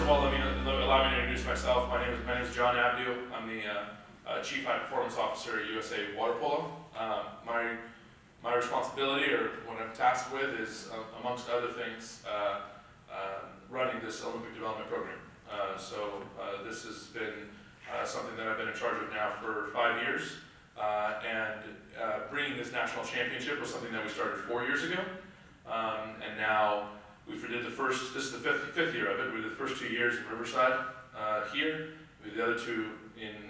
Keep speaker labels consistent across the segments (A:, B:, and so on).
A: of all, allow me to introduce myself. My name is John Abdou. I'm the Chief High Performance Officer at USA Water Polo. My responsibility, or what I'm tasked with, is, amongst other things, running this Olympic development program. This has been something that I've been in charge of now for 5 years. Bringing this national championship was something that we started 4 years ago. And now we did the first, this is the fifth year of it. We did the first 2 years in Riverside here. We did the other 2 in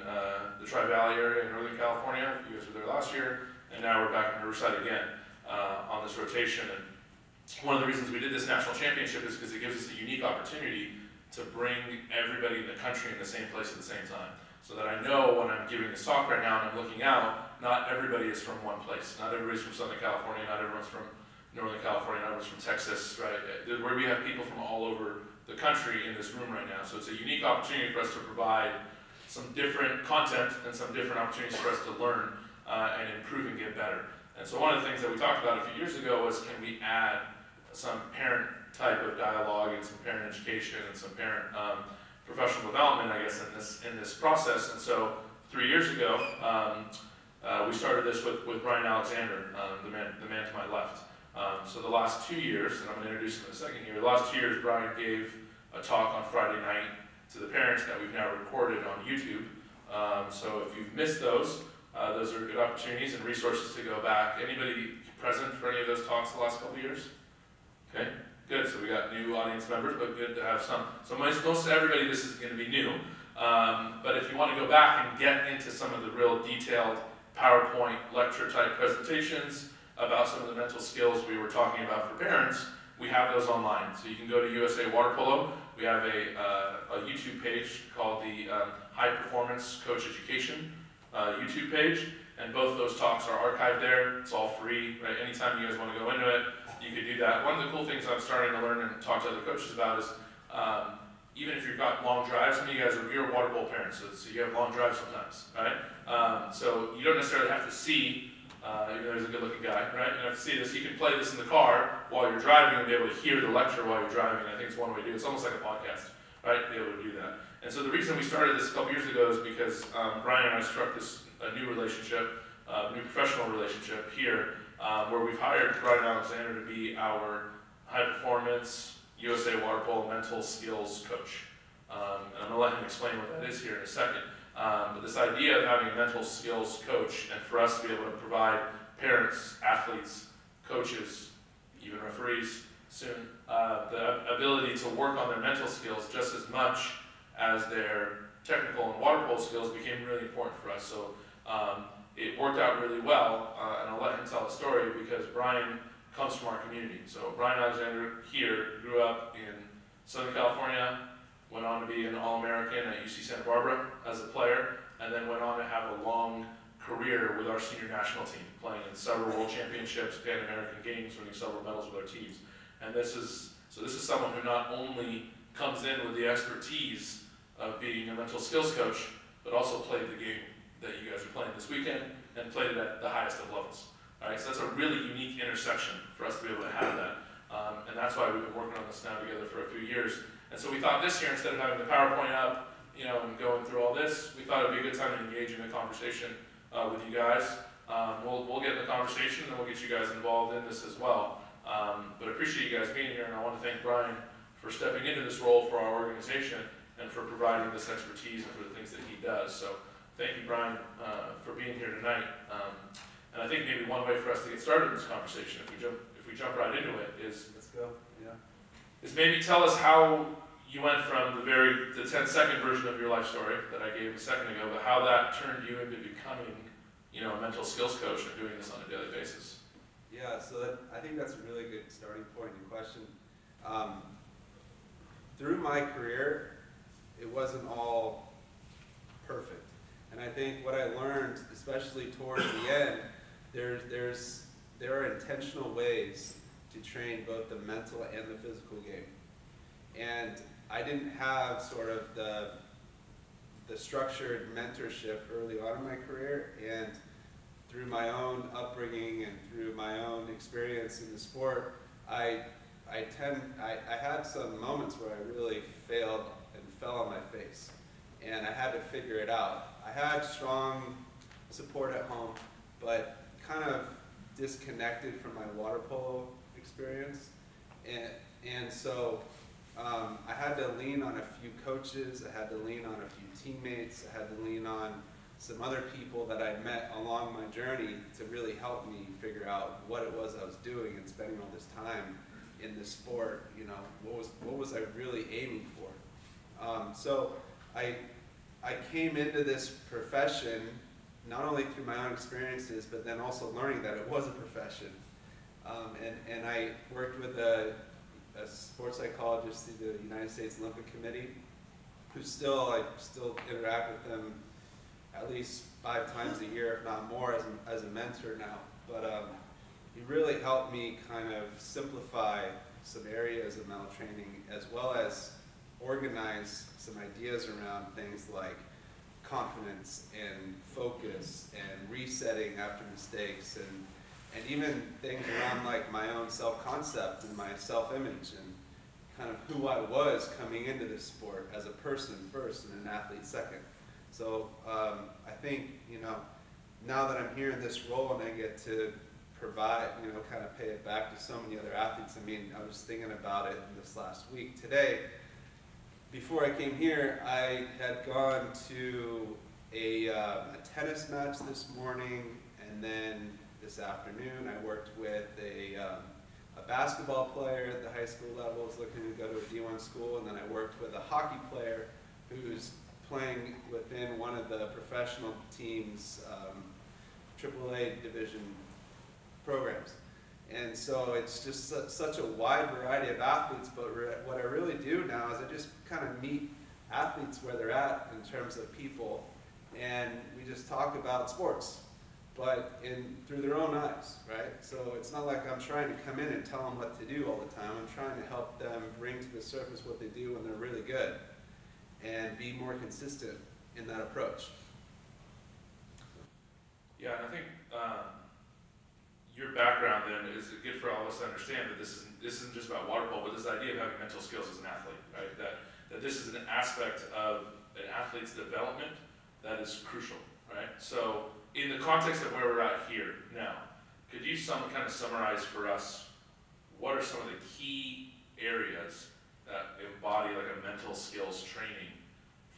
A: the Tri-Valley area in Northern California. You guys were there last year. And now we're back in Riverside again on this rotation. And one of the reasons we did this national championship is because it gives us a unique opportunity to bring everybody in the country in the same place at the same time. So that I know when I'm giving this talk right now and I'm looking out, not everybody is from one place. Not everybody's from Southern California, not everyone's from Northern California, not everyone's from Texas, right? Where we have people from all over the country in this room right now. So it's a unique opportunity for us to provide some different content and some different opportunities for us to learn and improve and get better. And so one of the things that we talked about a few years ago was, can we add some parent type of dialogue and some parent education and some parent professional development, I guess, in this process. And so 3 years ago, we started this with Brian Alexander, the man to my left. So the last 2 years, and I'm going to introduce him in a second here, the last 2 years Brian gave a talk on Friday night to the parents that we've now recorded on YouTube. So if you've missed those are good opportunities and resources to go back. Anybody present for any of those talks the last couple of years? Okay, good. So we got new audience members, but good to have some. So most everybody, this is going to be new. But if you want to go back and get into some of the real detailed PowerPoint lecture type presentations about some of the mental skills we were talking about for parents, we have those online. So you can go to USA Water Polo. We have a YouTube page called the High Performance Coach Education YouTube page, and both those talks are archived there. It's all free, right? Anytime you guys want to go into it, you can do that. One of the cool things I'm starting to learn and talk to other coaches about is even if you've got long drives, some of you guys you're water polo parents, so you have long drives sometimes, right? So you don't necessarily have to see, even though there's a good looking guy, right? You don't have to see this. You can play this in the car while you're driving and be able to hear the lecture while you're driving. I think it's one way to do it. It's almost like a podcast, right? Be able to do that. And so the reason we started this a couple years ago is because Brian and I struck a new relationship, new professional relationship here, where we've hired Brian Alexander to be our high performance USA Water Polo mental skills coach. And I'm going to let him explain what that is here in a second. But this idea of having a mental skills coach, and for us to be able to provide parents, athletes, coaches, even referees soon, the ability to work on their mental skills just as much as their technical and water polo skills became really important for us. So it worked out really well, and I'll let him tell the story because Brian comes from our community. So Brian Alexander here grew up in Southern California, went on to be an All-American at UC Santa Barbara as a player, and then went on to have a long career with our senior national team, playing in several World Championships, Pan American Games, winning several medals with our teams. And this is someone who not only comes in with the expertise of being a mental skills coach, but also played the game that you guys are playing this weekend and played it at the highest of levels. All right, so that's a really unique intersection for us to be able to have that. And that's why we've been working on this now together for a few years. And so we thought this year, instead of having the PowerPoint up, and going through all this, we thought it'd be a good time to engage in a conversation with you guys. We'll get in the conversation and we'll get you guys involved in this as well. But I appreciate you guys being here, and I want to thank Brian for stepping into this role for our organization and for providing this expertise and for the things that he does. So thank you, Brian, for being here tonight. And I think maybe one way for us to get started in this conversation, if we jump right into it, is
B: let's go. Yeah.
A: Is maybe tell us how you went from the 10-second version of your life story that I gave a second ago, but how that turned you into becoming, a mental skills coach and doing this on a daily basis.
B: Yeah, so I think that's a really good starting point and question. Through my career, it wasn't all perfect. And I think what I learned, especially towards the end, there are intentional ways to train both the mental and the physical game. And I didn't have sort of the structured mentorship early on in my career, and through my own upbringing and through my own experience in the sport, I had some moments where I really failed fell on my face. And I had to figure it out. I had strong support at home, but kind of disconnected from my water polo experience. And so I had to lean on a few coaches, I had to lean on a few teammates, I had to lean on some other people that I met along my journey to really help me figure out what it was I was doing and spending all this time in this sport. You know, what was I really aiming for? So I came into this profession not only through my own experiences, but then also learning that it was a profession. And I worked with a sports psychologist through the United States Olympic Committee, I still interact with them at least 5 times a year, if not more, as a mentor now. But he really helped me kind of simplify some areas of mental training, as well as organize some ideas around things like confidence and focus and resetting after mistakes, and even things around like my own self-concept and my self-image and kind of who I was coming into this sport as a person first and an athlete second. So I think, you know, now that I'm here in this role and I get to provide, you know, kind of pay it back to so many other athletes. I mean, I was thinking about it this last week. Today, before I came here, I had gone to a tennis match this morning, and then this afternoon I worked with a basketball player at the high school level who's looking to go to a D1 school, and then I worked with a hockey player who's playing within one of the professional teams' AAA division programs. And so it's just such a wide variety of athletes, but what I really do now is I just kind of meet athletes where they're at in terms of people, and we just talk about sports, but through their own eyes, right? So it's not like I'm trying to come in and tell them what to do all the time. I'm trying to help them bring to the surface what they do when they're really good and be more consistent in that approach.
A: Yeah, and I think your background then is good for all of us to understand that this isn't just about water polo, but this idea of having mental skills as an athlete, right? That this is an aspect of an athlete's development that is crucial, right? So in the context of where we're at here now, could you kind of summarize for us what are some of the key areas that embody like a mental skills training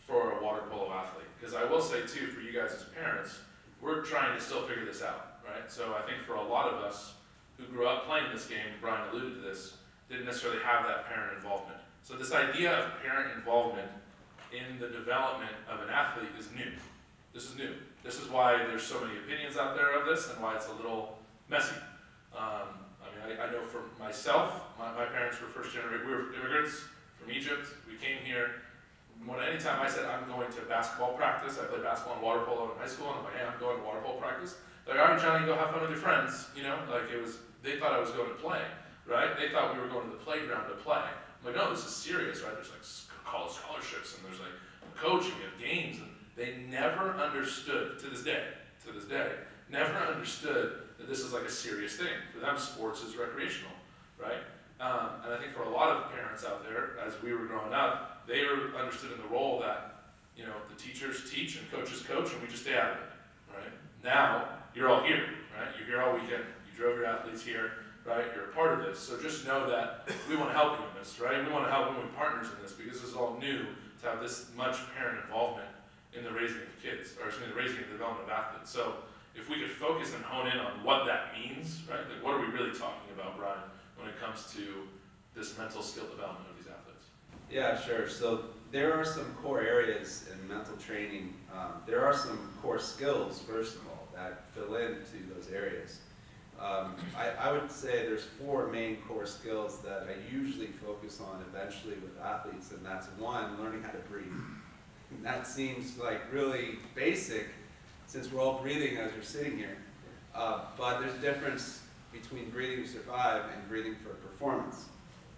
A: for a water polo athlete? Because I will say too, for you guys as parents, we're trying to still figure this out, right? So I think for a lot of us who grew up playing this game, Brian alluded to this, didn't necessarily have that parent involvement. So this idea of parent involvement in the development of an athlete is new. This is new. This is why there's so many opinions out there of this and why it's a little messy. I know for myself, my parents were first generation, we were immigrants from Egypt. We came here. Anytime I said I'm going to basketball practice, I played basketball and water polo in high school, and I'm like, hey, I'm going to water polo practice. They're like, all right, Johnny, go have fun with your friends. You know, like they thought I was going to play, right? They thought we were going to the playground to play. I'm like, no, this is serious, right? There's like college scholarships, and there's like coaching and games, and they never understood, to this day, never understood that this is like a serious thing. For them, sports is recreational, right? And I think for a lot of parents out there, as we were growing up, they were understood in the role that, you know, the teachers teach and coaches coach, and we just stay out of it, right? Now, you're all here, right? You're here all weekend. You drove your athletes here, right? You're a part of this. So just know that we want to help you in this, right? We want to help women partners in this, because this is all new to have this much parent involvement in the raising of kids, or excuse me, the raising and development of athletes. So if we could focus and hone in on what that means, right? Like, what are we really talking about, Brian, when it comes to this mental skill development of these athletes? Yeah,
B: sure. So there are some core areas in mental training. There are some core skills, first of all, that fill into those areas. I would say there's 4 main core skills that I usually focus on eventually with athletes, and that's 1, learning how to breathe. And that seems like really basic since we're all breathing as we're sitting here. But there's a difference between breathing to survive and breathing for performance.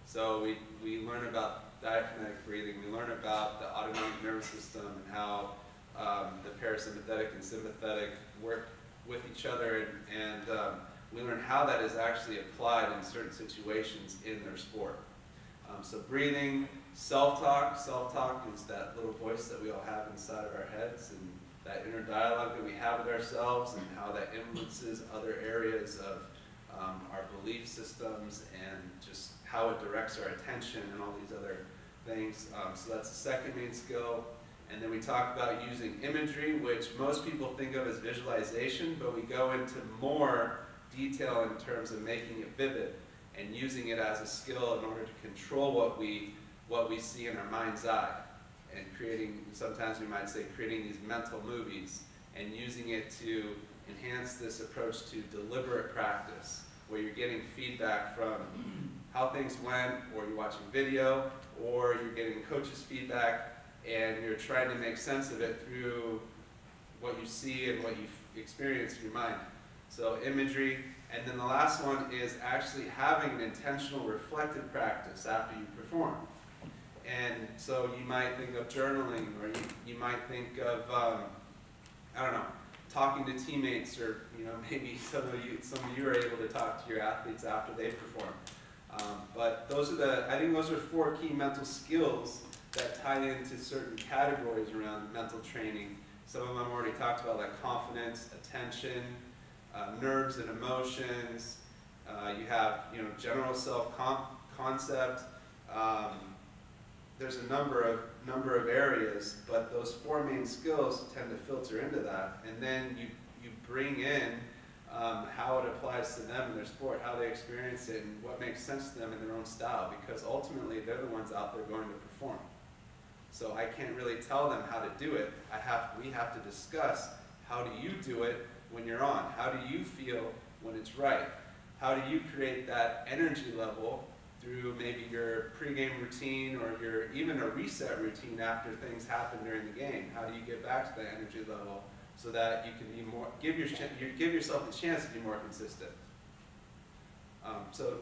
B: So we learn about diaphragmatic breathing, we learn about the autonomic nervous system and how the parasympathetic and sympathetic work with each other, and we learn how that is actually applied in certain situations in their sport. So breathing, self-talk. Self-talk is that little voice that we all have inside of our heads, and that inner dialogue that we have with ourselves, and how that influences other areas of our belief systems, and just how it directs our attention and all these other things. So that's the second main skill. And then we talk about using imagery, which most people think of as visualization, but we go into more detail in terms of making it vivid and using it as a skill in order to control what we see in our mind's eye, and creating, sometimes we might say, creating these mental movies, and using it to enhance this approach to deliberate practice, where you're getting feedback from how things went, or you're watching video, or you're getting coach's feedback, and you're trying to make sense of it through what you see and what you've experienced in your mind. So imagery. And then the last one is actually having an intentional reflective practice after you perform. And so you might think of journaling, or you might think of, I don't know, talking to teammates, or maybe some of you are able to talk to your athletes after they perform. But I think those are 4 key mental skills that tie into certain categories around mental training. Some of them I've already talked about, like confidence, attention, nerves and emotions. You have general self-concept. There's a number of areas, but those 4 main skills tend to filter into that. And then you bring in how it applies to them in their sport, how they experience it, and what makes sense to them in their own style, because ultimately they're the ones out there going to perform. So I can't really tell them how to do it. We have to discuss, how do you do it when you're on? How do you feel when it's right? How do you create that energy level through maybe your pregame routine, or even a reset routine after things happen during the game? How do you get back to that energy level so that you can be more, give yourself a chance to be more consistent? So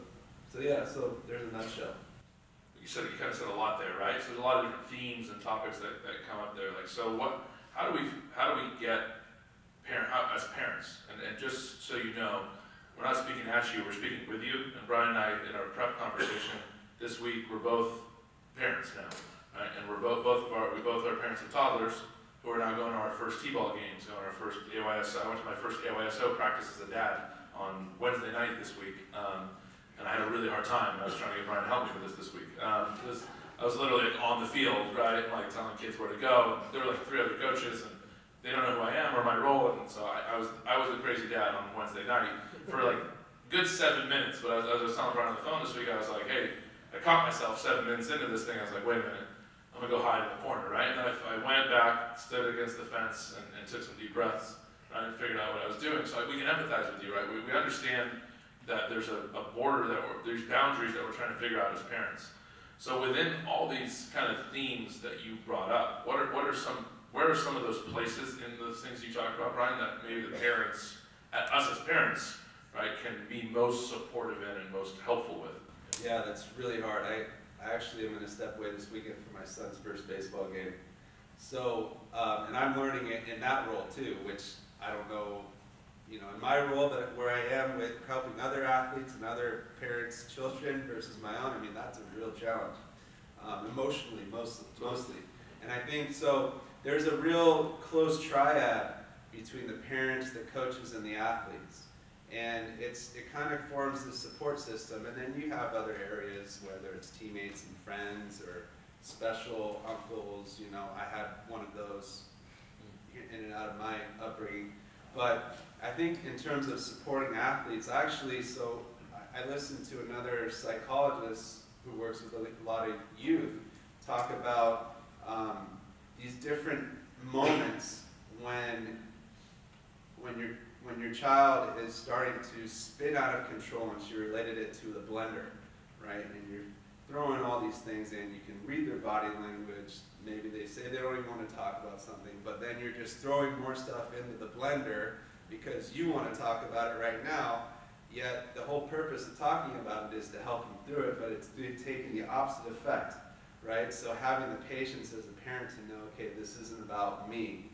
B: there's a nutshell.
A: You kind of said a lot there, right? So there's a lot of different themes and topics that come up there. Like, so how do we get as parents? And just so you know, we're not speaking at you, we're speaking with you. And Brian and I, in our prep conversation this week, we're both parents now, right? And we both are parents of toddlers who are now going to our first T-ball games, going to our first AYSO. I went to my first AYSO practice as a dad on Wednesday night this week. And I had a really hard time, and I was trying to get Brian to help me with this week. I was literally on the field, right, like telling kids where to go. And there were like 3 other coaches, and they don't know who I am or my role. And so I was the crazy dad on Wednesday night for like a good 7 minutes. But as I was telling Brian on the phone this week, I was like, hey, I caught myself 7 minutes into this thing. I was like, wait a minute, I'm gonna go hide in the corner, right? And I went back, stood against the fence, and took some deep breaths, right, and figured out what I was doing. So we can empathize with you, right? We understand that there's a border, there's boundaries that we're trying to figure out as parents. So within all these kind of themes that you brought up, where are some of those places in those things you talked about, Brian, that maybe the parents, us as parents, right, can be most supportive in and most helpful with?
B: Yeah, that's really hard. I actually am going to step away this weekend for my son's first baseball game. So, and I'm learning it in that role too, which I don't know, in my role where I am with helping other athletes and other parents' children versus my own. I mean, that's a real challenge, emotionally mostly. And I think so. There's a real close triad between the parents, the coaches, and the athletes, and it kind of forms the support system. And then you have other areas, whether it's teammates and friends or special uncles. I had one of those in and out of my upbringing. But I think in terms of supporting athletes, actually, so I listened to another psychologist who works with a lot of youth talk about these different moments when your child is starting to spin out of control, and she related it to the blender, right? And you're throwing all these things in. You can read their body language. Maybe they say they don't even want to talk about something, but then you're just throwing more stuff into the blender because you want to talk about it right now, yet the whole purpose of talking about it is to help them through it, but it's taking the opposite effect, right? So having the patience as a parent to know, okay, this isn't about me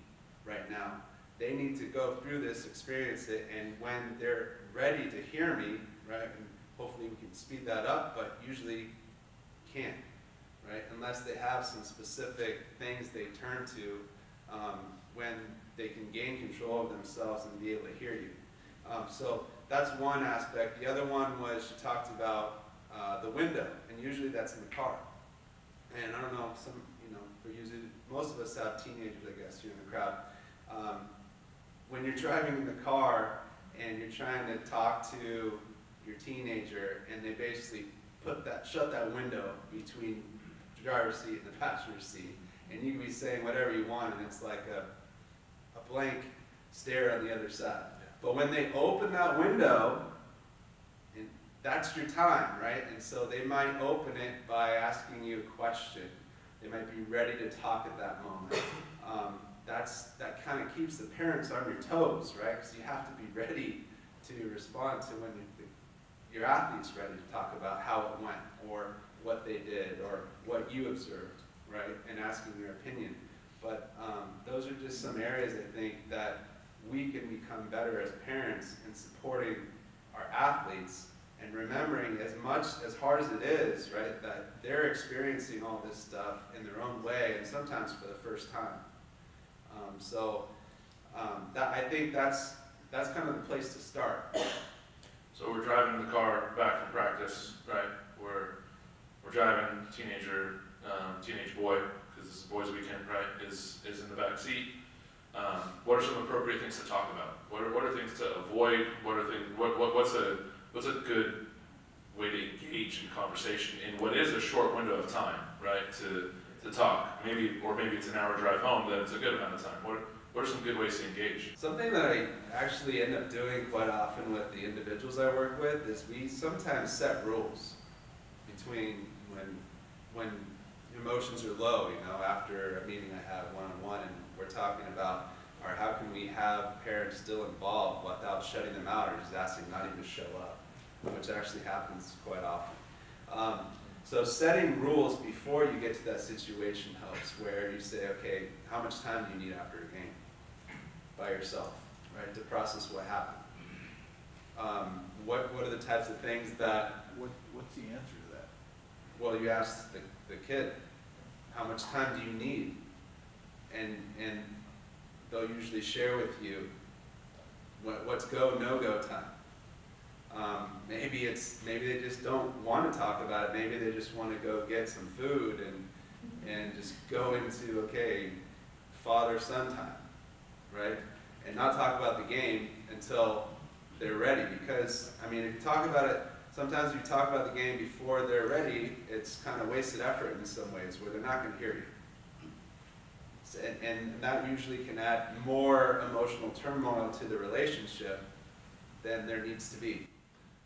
B: right now. They need to go through this, experience it, and when they're ready to hear me, right, and hopefully we can speed that up, but usually can't, right? Unless they have some specific things they turn to when they can gain control of themselves and be able to hear you. So that's one aspect. The other one was she talked about the window, and usually that's in the car. And I don't know, for usually, most of us have teenagers, I guess, here in the crowd. When you're driving in the car and you're trying to talk to your teenager, and they basically shut that window between the driver's seat and the passenger seat, and you can be saying whatever you want, and it's like a blank stare on the other side. But when they open that window, and that's your time, right? And so they might open it by asking you a question. They might be ready to talk at that moment. That kind of keeps the parents on your toes, right? Because you have to be ready to respond to when your athlete's ready to talk about how it went, or what they did, or what you observed, right? And asking your opinion. But those are just some areas, I think, that we can become better as parents in supporting our athletes and remembering, as hard as it is, right, that they're experiencing all this stuff in their own way, and sometimes for the first time. I think that's kind of the place to start.
A: So we're driving in the car back from practice, right? We're driving, teenage boy, because this is boys' weekend, right, is in the back seat. What are some appropriate things to talk about? What are things to avoid? What's a good way to engage in conversation in what is a short window of time, right? To talk. Maybe it's an hour drive home, then it's a good amount of time. What are some good ways to engage?
B: Something that I actually end up doing quite often with the individuals I work with is we sometimes set rules between when emotions are low, after a meeting I have one-on-one, and we're talking about, all right, how can we have parents still involved without shutting them out or just asking not even to show up, which actually happens quite often. So setting rules before you get to that situation helps, where you say, okay, how much time do you need after a game by yourself, right, to process what happened? What are the types of things that...
C: What's the answer to that?
B: Well, you ask the kid, how much time do you need? And they'll usually share with you what's go, no-go time. Maybe they just don't want to talk about it. Maybe they just want to go get some food and just go into, okay, father-son time, right? And not talk about the game until they're ready. Because, if you talk about it, sometimes if you talk about the game before they're ready, it's kind of wasted effort in some ways, where they're not going to hear you. And that usually can add more emotional turmoil to the relationship than there needs to be.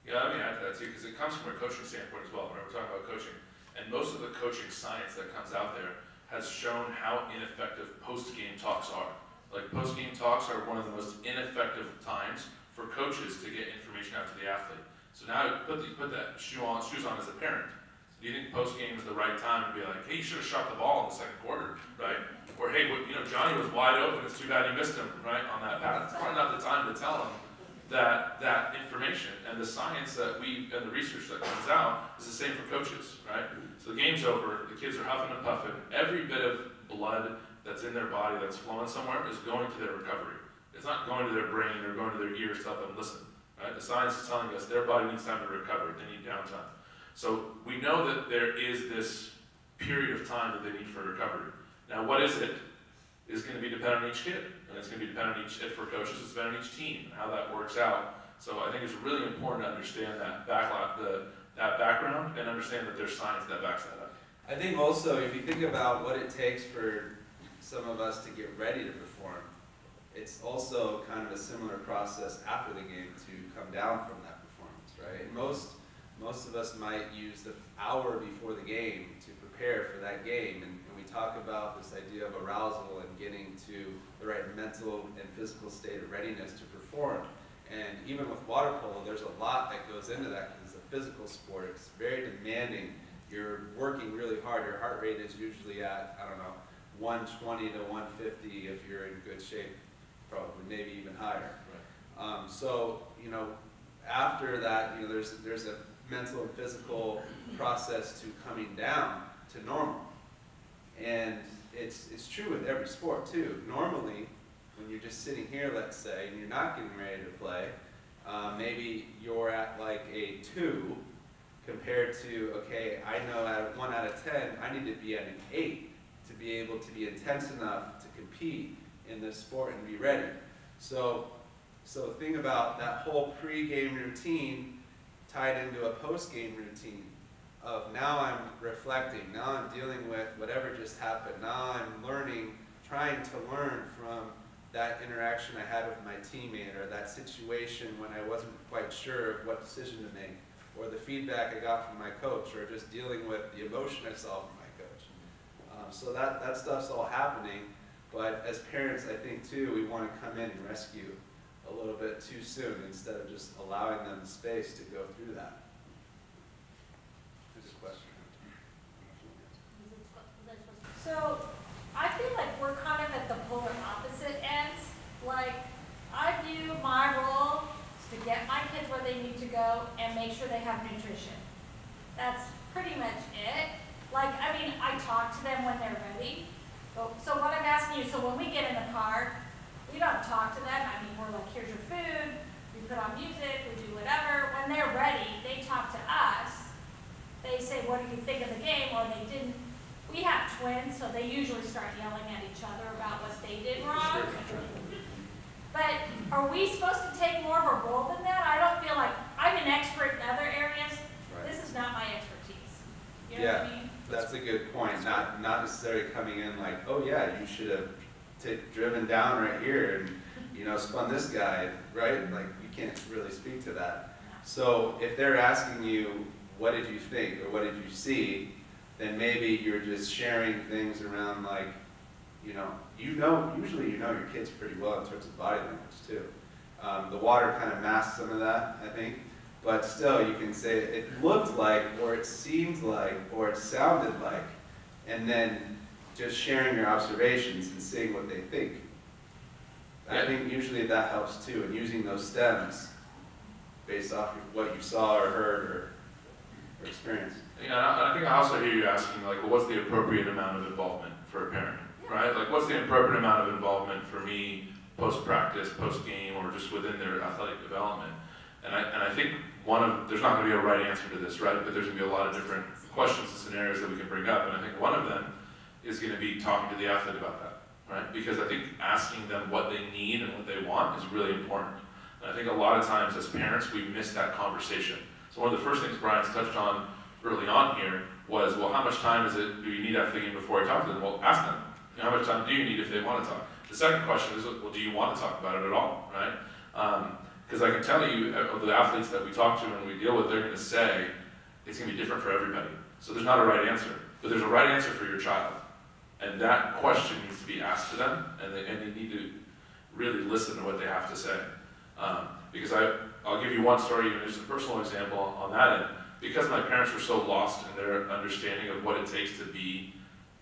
A: Yeah, let me add to that too, because it comes from a coaching standpoint as well, right? We're talking about coaching. And most of the coaching science that comes out there has shown how ineffective post-game talks are. Like, post-game talks are one of the most ineffective times for coaches to get information out to the athlete. So now put that shoes on as a parent. Do you think post-game is the right time to be like, hey, you should have shot the ball in the second quarter, right? Or, hey, Johnny was wide open, it's too bad you missed him, right, on that pass. It's probably not the time to tell him that information. And the science and the research that comes out is the same for coaches, right? So the game's over, the kids are huffing and puffing, every bit of blood that's in their body that's flowing somewhere is going to their recovery. It's not going to their brain or going to their ears to help them listen, right? The science is telling us their body needs time to recover, they need downtime. So we know that there is this period of time that they need for recovery. Now, what is it? Is going to be dependent on each kid, and it's going to be dependent on for coaches, it's dependent on each team, how that works out. So I think it's really important to understand that background, and understand that there's science that backs that up.
B: I think also, if you think about what it takes for some of us to get ready to perform, it's also kind of a similar process after the game to come down from that performance, right? And most of us might use the hour before the game to prepare for that game, and we talk about this idea of arousal and getting to the right mental and physical state of readiness to perform. And even with water polo, there's a lot that goes into that, because it's a physical sport. It's very demanding. You're working really hard. Your heart rate is usually at, 120 to 150 if you're in good shape, probably, maybe even higher.
A: Right.
B: So, after that, there's a mental and physical process to coming down to normal. And it's true with every sport too. Normally, when you're just sitting here, let's say, and you're not getting ready to play, maybe you're at like a 2 compared to, okay, I know at 1 out of 10, I need to be at an 8 to be able to be intense enough to compete in this sport and be ready. So think about that whole pre-game routine tied into a post-game routine of now I'm reflecting, now I'm dealing with whatever just happened, now I'm learning, trying to learn from that interaction I had with my teammate, or that situation when I wasn't quite sure of what decision to make, or the feedback I got from my coach, or just dealing with the emotion I saw from my coach. So that stuff's all happening, but as parents, I think too, we want to come in and rescue a little bit too soon instead of just allowing them the space to go through that. There's a question.
D: So I feel like we're kind of at the polar opposite ends. Like, I view my role is to get my kids where they need to go and make sure they have nutrition. That's pretty much it. Like, I mean, I talk to them when they're ready. So what I'm asking you, so when we get in the car, we don't talk to them. I mean, we're like, here's your food. We put on music, we do whatever. When they're ready, they talk to us. They say, what do you think of the game? Or they didn't. We have twins, so they usually start yelling at each other about what they did wrong. But are we supposed to take more of a role than that? I don't feel like I'm an expert in other areas.
B: Right.
D: This is not my expertise. You know what I mean?
B: That's a good point. Not necessarily coming in like, oh yeah, you should have driven down right here and spun this guy, right? Like, you can't really speak to that. So if they're asking you, what did you think or what did you see, then maybe you're just sharing things around like, usually you know your kids pretty well in terms of body language too. The water kind of masks some of that, I think. But still, you can say it looked like, or it seemed like, or it sounded like, and then just sharing your observations and seeing what they think. I think usually that helps too, and using those stems based off of what you saw or heard or experienced.
A: Yeah, I think I also hear you asking, like, well, what's the appropriate amount of involvement for a parent, right? Like, what's the appropriate amount of involvement for me post-practice, post-game, or just within their athletic development? And I think there's not going to be a right answer to this, right? But there's going to be a lot of different questions and scenarios that we can bring up. And I think one of them is going to be talking to the athlete about that, right? Because I think asking them what they need and what they want is really important. And I think a lot of times as parents, we miss that conversation. So one of the first things Brian's touched on early on here was, well, how much time do you need after the game before I talk to them? Well, ask them. How much time do you need if they want to talk? The second question is, well, do you want to talk about it at all, right? Because I can tell you, of the athletes that we talk to and we deal with, they're going to say it's going to be different for everybody. So there's not a right answer, but there's a right answer for your child. And that question needs to be asked to them, and they need to really listen to what they have to say. Because I'll give you one story, even just a personal example on that end. Because my parents were so lost in their understanding of what it takes to be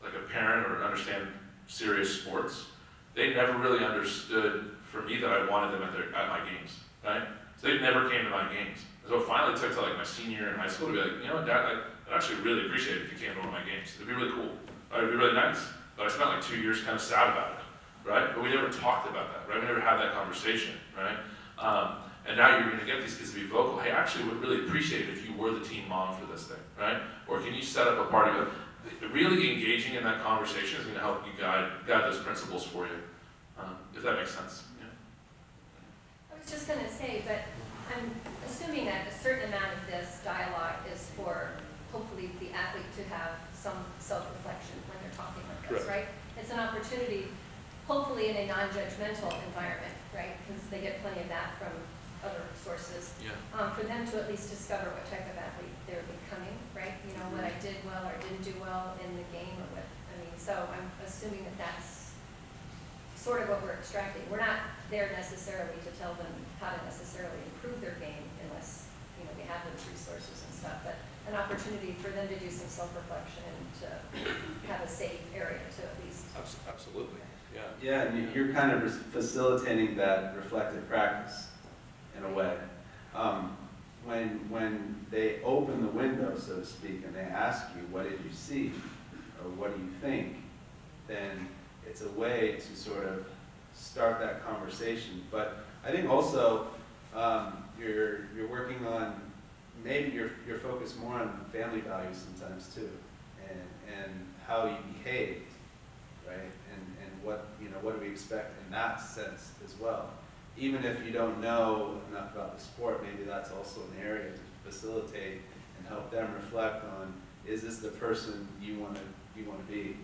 A: like a parent or understand serious sports, they never really understood for me that I wanted them at my games, right? So they never came to my games. So it finally took to like my senior year in high school to be like, Dad, I'd actually really appreciate it if you came to one of my games. It'd be really cool. It'd be really nice. But I spent like 2 years kind of sad about it, right? But we never talked about that, right? We never had that conversation, right? And now you're going to get these kids to be vocal. Hey, I actually would really appreciate it if you were the team mom for this thing, right? Or can you set up a party? Really engaging in that conversation is going to help you guide those principles for you, if that makes sense. Yeah.
E: I was just going to say, but I'm assuming that a certain amount of this dialogue is for hopefully the athlete to have some self-reflection when they're talking like this, right? It's an opportunity, hopefully in a non-judgmental environment, right? Because they get plenty of that from other sources. Yeah. For them to at least discover what type of athlete they're becoming, right? What I did well or didn't do well in the game, or what, so I'm assuming that that's sort of what we're extracting. We're not there necessarily to tell them how to necessarily improve their game unless, we have those resources and stuff, but an opportunity for them to do some self-reflection and to have a safe area to at least.
A: Absolutely, yeah.
B: Yeah, and you're kind of facilitating that reflective practice in a way. When when they open the window, so to speak, and they ask you, what did you see? Or what do you think? Then it's a way to sort of start that conversation. But I think also you're working on, maybe you're focused more on family values sometimes too, and how you behaved, right? And what, you know, what do we expect in that sense as well. Even if you don't know enough about the sport, maybe that's also an area to facilitate and help them reflect on, is this the person you want to be?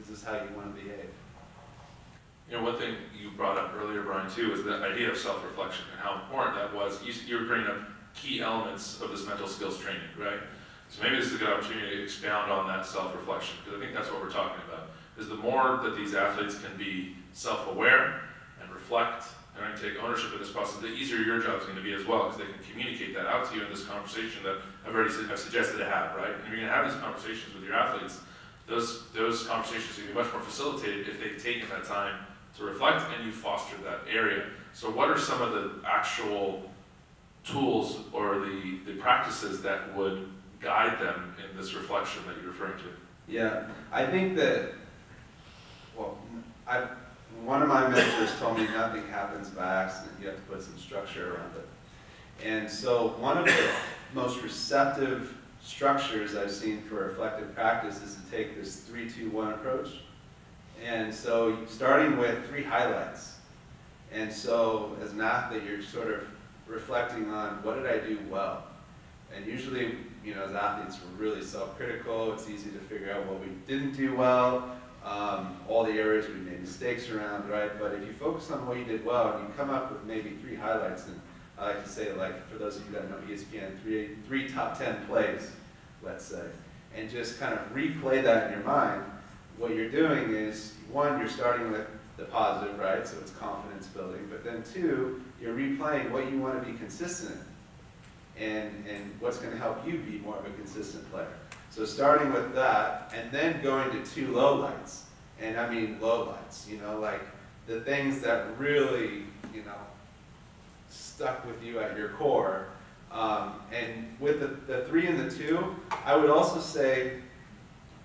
B: Is this how you want to behave?
A: You know, one thing you brought up earlier, Brian, too, is the idea of self-reflection and how important that was. You were bringing up key elements of this mental skills training, right? So maybe this is a good opportunity to expound on that self-reflection, because I think that's what we're talking about, is the more that these athletes can be self-aware and reflect and take ownership of this process, the easier your job is going to be as well, because they can communicate that out to you in this conversation that I've suggested to have, right? And you're going to have these conversations with your athletes. Those conversations are going to be much more facilitated if they've taken that time to reflect and you foster that area. So what are some of the actual tools or the practices that would guide them in this reflection that you're referring to?
B: Yeah, I think that, well, one of my mentors told me nothing happens by accident. You have to put some structure around it. And so one of the most receptive structures I've seen for reflective practice is to take this 3-2-1 approach. And so starting with 3 highlights. And so as an athlete, you're sort of reflecting on, what did I do well? And usually, you know, as athletes, we're really self-critical. It's easy to figure out what we didn't do well, all the areas we made mistakes around, right? But if you focus on what you did well, and you come up with maybe 3 highlights, and I like to say, like, for those of you that know ESPN, three top 10 plays, let's say, and just kind of replay that in your mind. What you're doing is, 1, you're starting with the positive, right? So it's confidence building. But then 2, you're replaying what you want to be consistent in, and what's going to help you be more of a consistent player. So starting with that, and then going to 2 lowlights. And I mean lowlights, you know, like the things that really, you know, stuck with you at your core. And with the 3 and the 2, I would also say,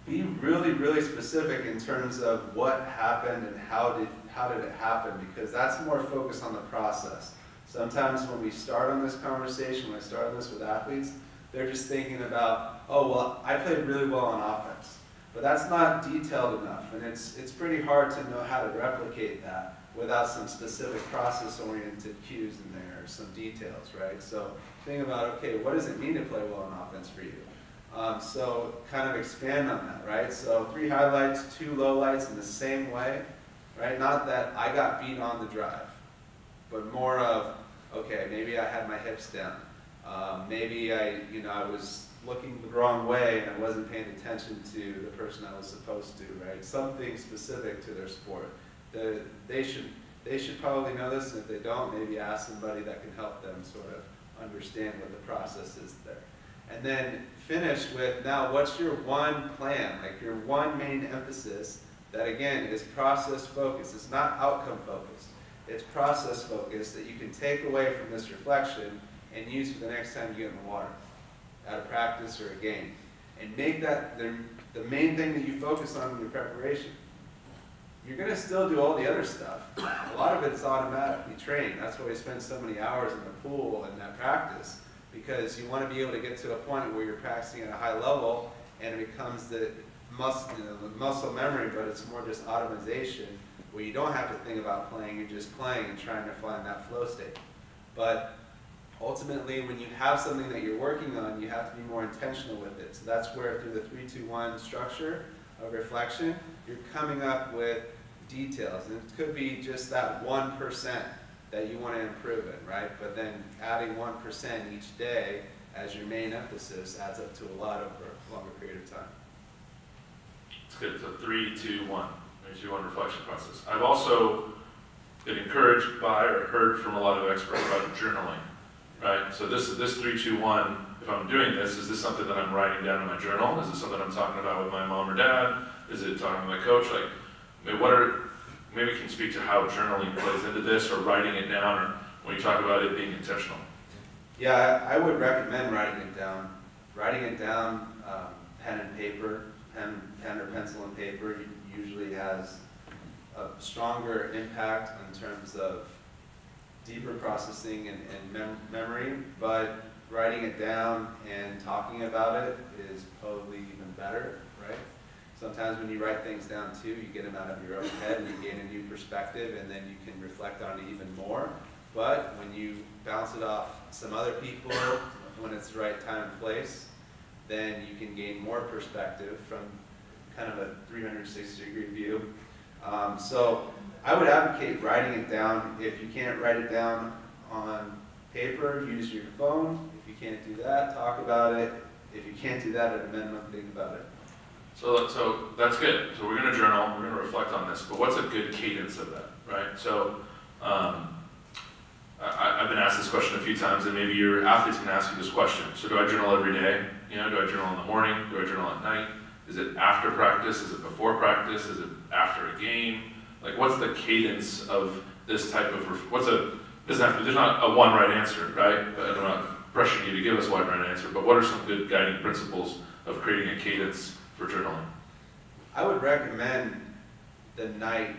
B: be really, really specific in terms of what happened and how did it happen, because that's more focused on the process. Sometimes when we start on this conversation, when I start on this with athletes, they're just thinking about, oh, well, I played really well on offense. But that's not detailed enough, and it's pretty hard to know how to replicate that without some specific process-oriented cues in there, or some details, right? So think about, okay, what does it mean to play well on offense for you? So kind of expand on that, right? So 3 highlights, 2 lowlights in the same way, right? Not that I got beat on the drive, but more of, okay, maybe I had my hips down. Maybe I was looking the wrong way and I wasn't paying attention to the person I was supposed to, right? Something specific to their sport. They should probably know this, and if they don't, maybe ask somebody that can help them sort of understand what the process is there. And then finish with, now what's your one plan, like your one main emphasis that, again, is process focused. It's not outcome focused. It's process focused that you can take away from this reflection and use for the next time you get in the water, at a practice or a game. And make that the main thing that you focus on in your preparation. You're going to still do all the other stuff. A lot of it's automatically trained. That's why we spend so many hours in the pool and that practice, because you want to be able to get to a point where you're practicing at a high level and it becomes the muscle memory, but it's more just automation, where you don't have to think about playing, you're just playing and trying to find that flow state. But ultimately, when you have something that you're working on, you have to be more intentional with it. So that's where, through the 3-2-1 structure of reflection, you're coming up with details. And it could be just that 1% that you want to improve in, right? But then adding 1% each day as your main emphasis adds up to a lot over a longer period of time.
A: It's good. It's a 3-2-1 reflection process. I've also been encouraged by or heard from a lot of experts about journaling, right? So this 3-2-1, if I'm doing this, is this something that I'm writing down in my journal? Is it something I'm talking about with my mom or dad? Is it talking to my coach? Like, maybe we can speak to how journaling plays into this, or writing it down, or when you talk about it being intentional.
B: Yeah, I would recommend writing it down. Writing it down, pen and paper, pen or pencil and paper usually has a stronger impact in terms of deeper processing and memory, but writing it down and talking about it is probably even better, right? Sometimes when you write things down too, you get them out of your own head and you gain a new perspective, and then you can reflect on it even more. But when you bounce it off some other people, when it's the right time and place, then you can gain more perspective from kind of a 360-degree view. So I would advocate writing it down. If you can't write it down on paper, use your phone. If you can't do that, talk about it. If you can't do that, at a minimum, think about it.
A: So that's good. So we're going to journal, we're going to reflect on this, but what's a good cadence of that, right? So I've been asked this question a few times, and maybe your athletes can ask you this question. So do I journal every day? You know, do I journal in the morning? Do I journal at night? Is it after practice? Is it before practice? Is it after a game? Like, what's the cadence of this type of, there's not a one right answer, right? But I'm not pressuring you to give us one right answer, but what are some good guiding principles of creating a cadence for journaling?
B: I would recommend the night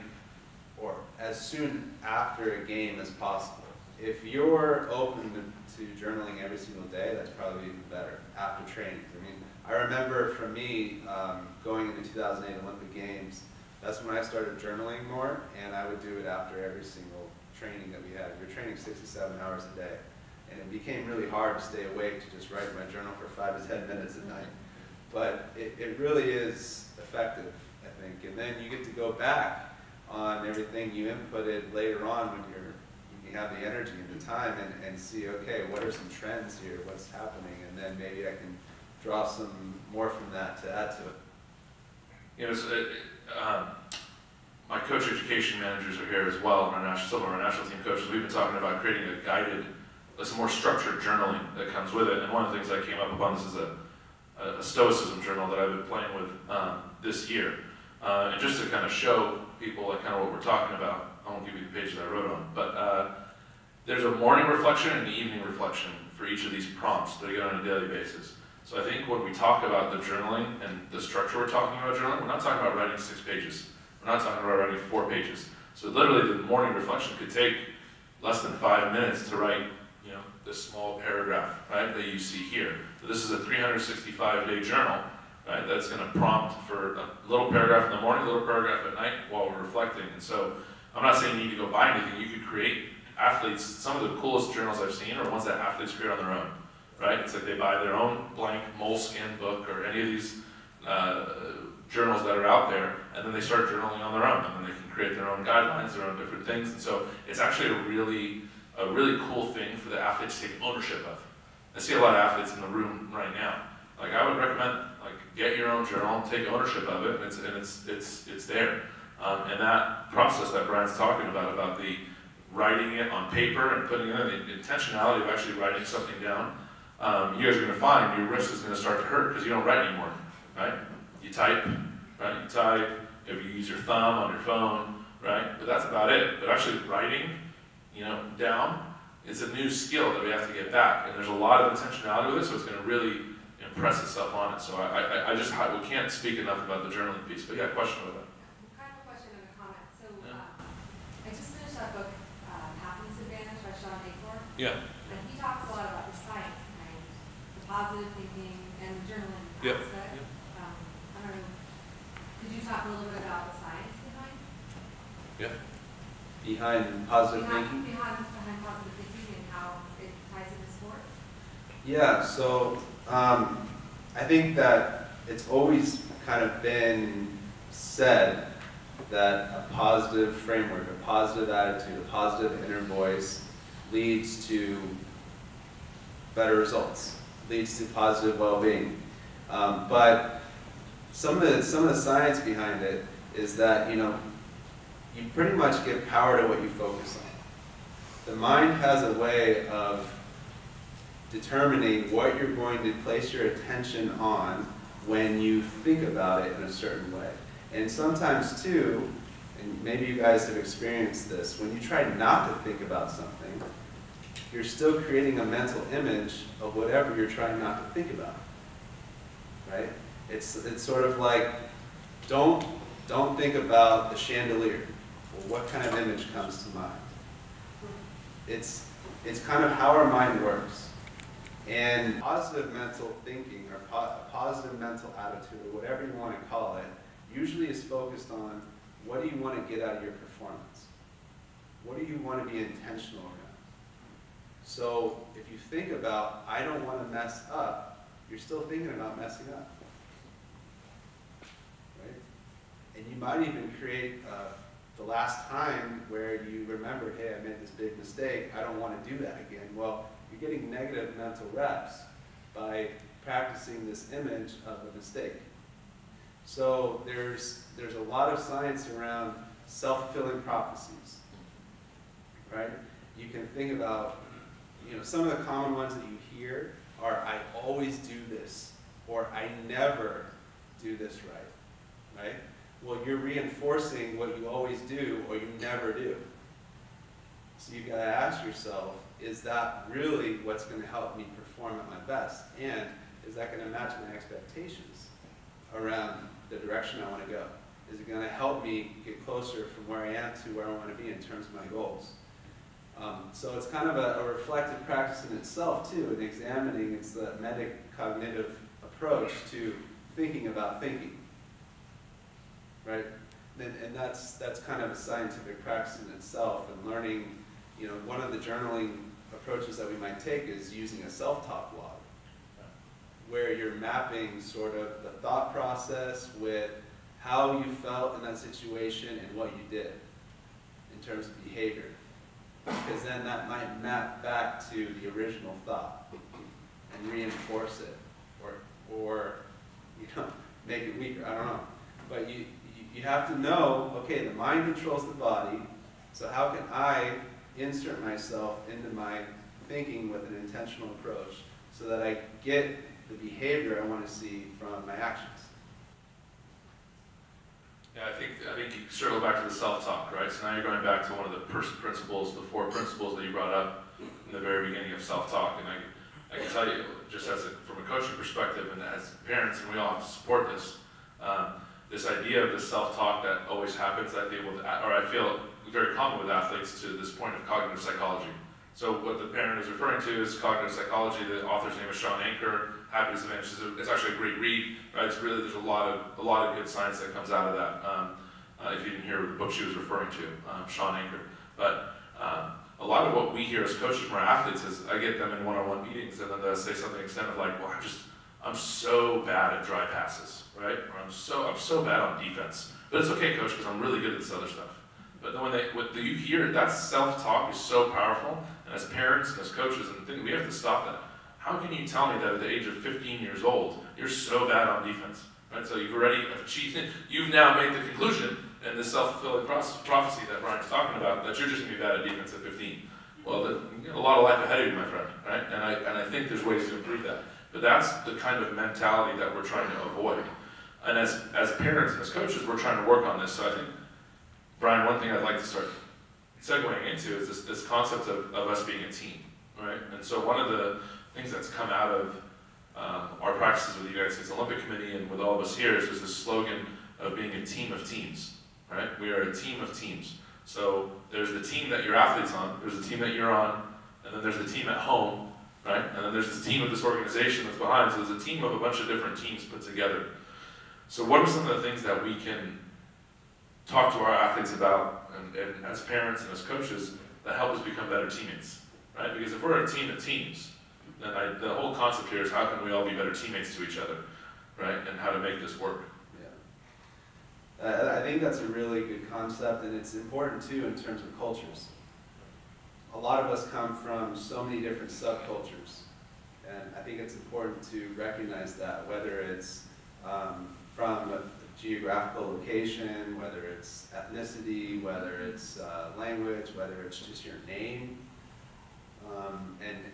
B: or as soon after a game as possible. If you're open to journaling every single day, that's probably even better after training. I mean, I remember for me, going into 2008 Olympic Games, that's when I started journaling more, and I would do it after every single training that we had. We were training 6 to 7 hours a day, and it became really hard to stay awake to just write in my journal for 5 to 10 minutes at night. But it really is effective, I think. And then you get to go back on everything you inputted later on when you have the energy and the time, and see, okay, what are some trends here, what's happening, and then maybe I can draw some more from that to add to it.
A: You know, my coach education managers are here as well, and some of our national team coaches. We've been talking about creating a guided, some more structured journaling that comes with it. And one of the things I came up upon, this is a stoicism journal that I've been playing with this year. And just to kind of show people like kind of what we're talking about, I won't give you the pages I wrote on, but there's a morning reflection and an evening reflection for each of these prompts that I get on a daily basis. So I think when we talk about the journaling and the structure we're talking about journaling, we're not talking about writing 6 pages. We're not talking about writing 4 pages. So literally the morning reflection could take less than 5 minutes to write, you know, this small paragraph, right, that you see here. So this is a 365-day journal, right, that's going to prompt for a little paragraph in the morning, a little paragraph at night while we're reflecting. And so I'm not saying you need to go buy anything. You could create athletes, some of the coolest journals I've seen are ones that athletes create on their own, right? It's like they buy their own blank moleskin book or any of these journals that are out there, and then they start journaling on their own, and then they can create their own guidelines, their own different things. And so it's actually a really cool thing for the athletes to take ownership of. I see a lot of athletes in the room right now. Like, I would recommend, like, get your own journal, take ownership of it, and it's there. And that process that Brian's talking about the writing it on paper and putting it in, the intentionality of actually writing something down, you guys are going to find your wrist is going to start to hurt because you don't write anymore, right? You type, right? You type, if you use your thumb on your phone, right? But that's about it. But actually writing, you know, down, it's a new skill that we have to get back. And there's a lot of intentionality with it, so it's going to really impress itself on it. So we can't speak enough about the journaling piece. But yeah, question about that.
F: Kind of a question and a comment. So I just finished that book, Happiness Advantage by Sean Acor.
A: Yeah.
F: And he talks a lot about the science behind the positive thinking and the journaling
A: Yep.
F: aspect.
A: Yep.
F: I don't know, could you talk a little bit about the science behind?
A: Yeah.
B: Behind positive thinking?
F: Behind positive thinking and how it ties into sports?
B: Yeah, so I think that it's always kind of been said that a positive framework, a positive attitude, a positive inner voice leads to better results, leads to positive well-being. But some of the science behind it is that, you know, you pretty much give power to what you focus on. The mind has a way of determining what you're going to place your attention on when you think about it in a certain way. And sometimes too, and maybe you guys have experienced this, when you try not to think about something, you're still creating a mental image of whatever you're trying not to think about, right? It's sort of like, don't think about the chandelier. Well, what kind of image comes to mind? It's kind of how our mind works. And positive mental thinking, or a positive mental attitude, or whatever you want to call it, usually is focused on what do you want to get out of your performance? What do you want to be intentional around? So if you think about, I don't want to mess up, you're still thinking about messing up. Right? And you might even create the last time where you remember, hey, I made this big mistake, I don't want to do that again. Well, you're getting negative mental reps by practicing this image of a mistake. So there's a lot of science around self-fulfilling prophecies, right? You can think about, some of the common ones that you hear are, I always do this, or I never do this right? Well, you're reinforcing what you always do or you never do. So you've got to ask yourself, is that really what's going to help me perform at my best? And is that going to match my expectations around the direction I want to go? Is it going to help me get closer from where I am to where I want to be in terms of my goals? So it's kind of a reflective practice in itself too, and examining, it's the metacognitive approach to thinking about thinking, right? And that's kind of a scientific practice in itself, and learning, one of the journaling approaches that we might take is using a self-talk log, where you're mapping sort of the thought process with how you felt in that situation and what you did in terms of behavior. Because then that might map back to the original thought and reinforce it, or make it weaker, I don't know. But you have to know, okay, the mind controls the body, so how can I insert myself into my thinking with an intentional approach so that I get the behavior I want to see from my actions?
A: Yeah, I think you circle back to the self-talk, right? So now you're going back to one of the principles, the 4 principles that you brought up in the very beginning of self-talk. And I can tell you, just from a coaching perspective and as parents, and we all have to support this, this idea of the self-talk that always happens, I feel very common with athletes, to this point of cognitive psychology. So what the parent is referring to is cognitive psychology. The author's name is Sean Anker. Happiness Advantage. It's actually a great read, right? It's really, there's a lot of good science that comes out of that. If you didn't hear the book she was referring to, Sean Anker. But a lot of what we hear as coaches from our athletes is, I get them in one-on-one meetings, and then they'll say something to the extent of like, well, I'm so bad at dry passes, right? Or I'm so bad on defense. But it's okay, coach, because I'm really good at this other stuff. But then what you hear, that self-talk is so powerful, and as parents and as coaches, and we have to stop that. How can you tell me that at the age of 15 years old, you're so bad on defense? Right? So you've already achieved it. You've now made the conclusion in the self-fulfilling prophecy that Brian's talking about, that you're just going to be bad at defense at 15. Well, you got a lot of life ahead of you, my friend, right? And I think there's ways to improve that. But that's the kind of mentality that we're trying to avoid. And as parents and as coaches, we're trying to work on this. So I think, Brian, one thing I'd like to start segueing into is this concept of us being a team, right? And so one of the things that's come out of our practices with the United States Olympic Committee and with all of us here is just this slogan of being a team of teams, right? We are a team of teams. So there's the team that your athlete's on, there's the team that you're on, and then there's the team at home, right? And then there's this team of this organization that's behind, so there's a team of a bunch of different teams put together. So what are some of the things that we can talk to our athletes about, and as parents and as coaches, that help us become better teammates, right? Because if we're a team of teams, then the whole concept here is how can we all be better teammates to each other, right? And how to make this work.
B: Yeah. I think that's a really good concept, and it's important too in terms of cultures. A lot of us come from so many different subcultures, and I think it's important to recognize that, whether it's from a geographical location, whether it's ethnicity, whether it's language, whether it's just your name,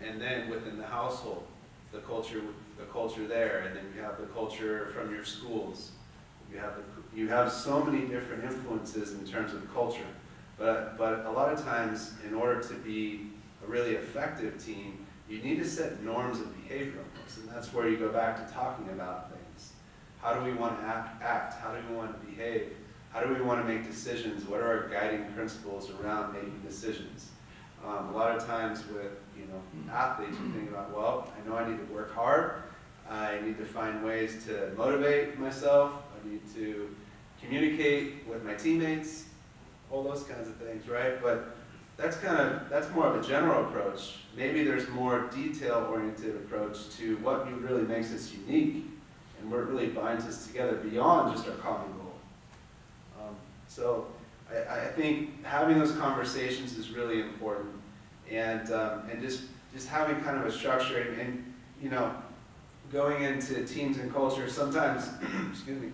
B: and then within the household, the culture there, and then you have the culture from your schools. You have so many different influences in terms of culture, but a lot of times, in order to be a a really effective team, you need to set norms of behavior almost, and that's where you go back to talking about things. How do we want to act? How do we want to behave? How do we want to make decisions? What are our guiding principles around making decisions? A lot of times with athletes, you think about, well, I know I need to work hard. I need to find ways to motivate myself. I need to communicate with my teammates, all those kinds of things, right? But that's more of a general approach. Maybe there's more detail-oriented approach to what really makes us unique and what really binds us together beyond just our common goal. So I think having those conversations is really important, and just having kind of a structure and going into teams and culture. Sometimes, excuse me,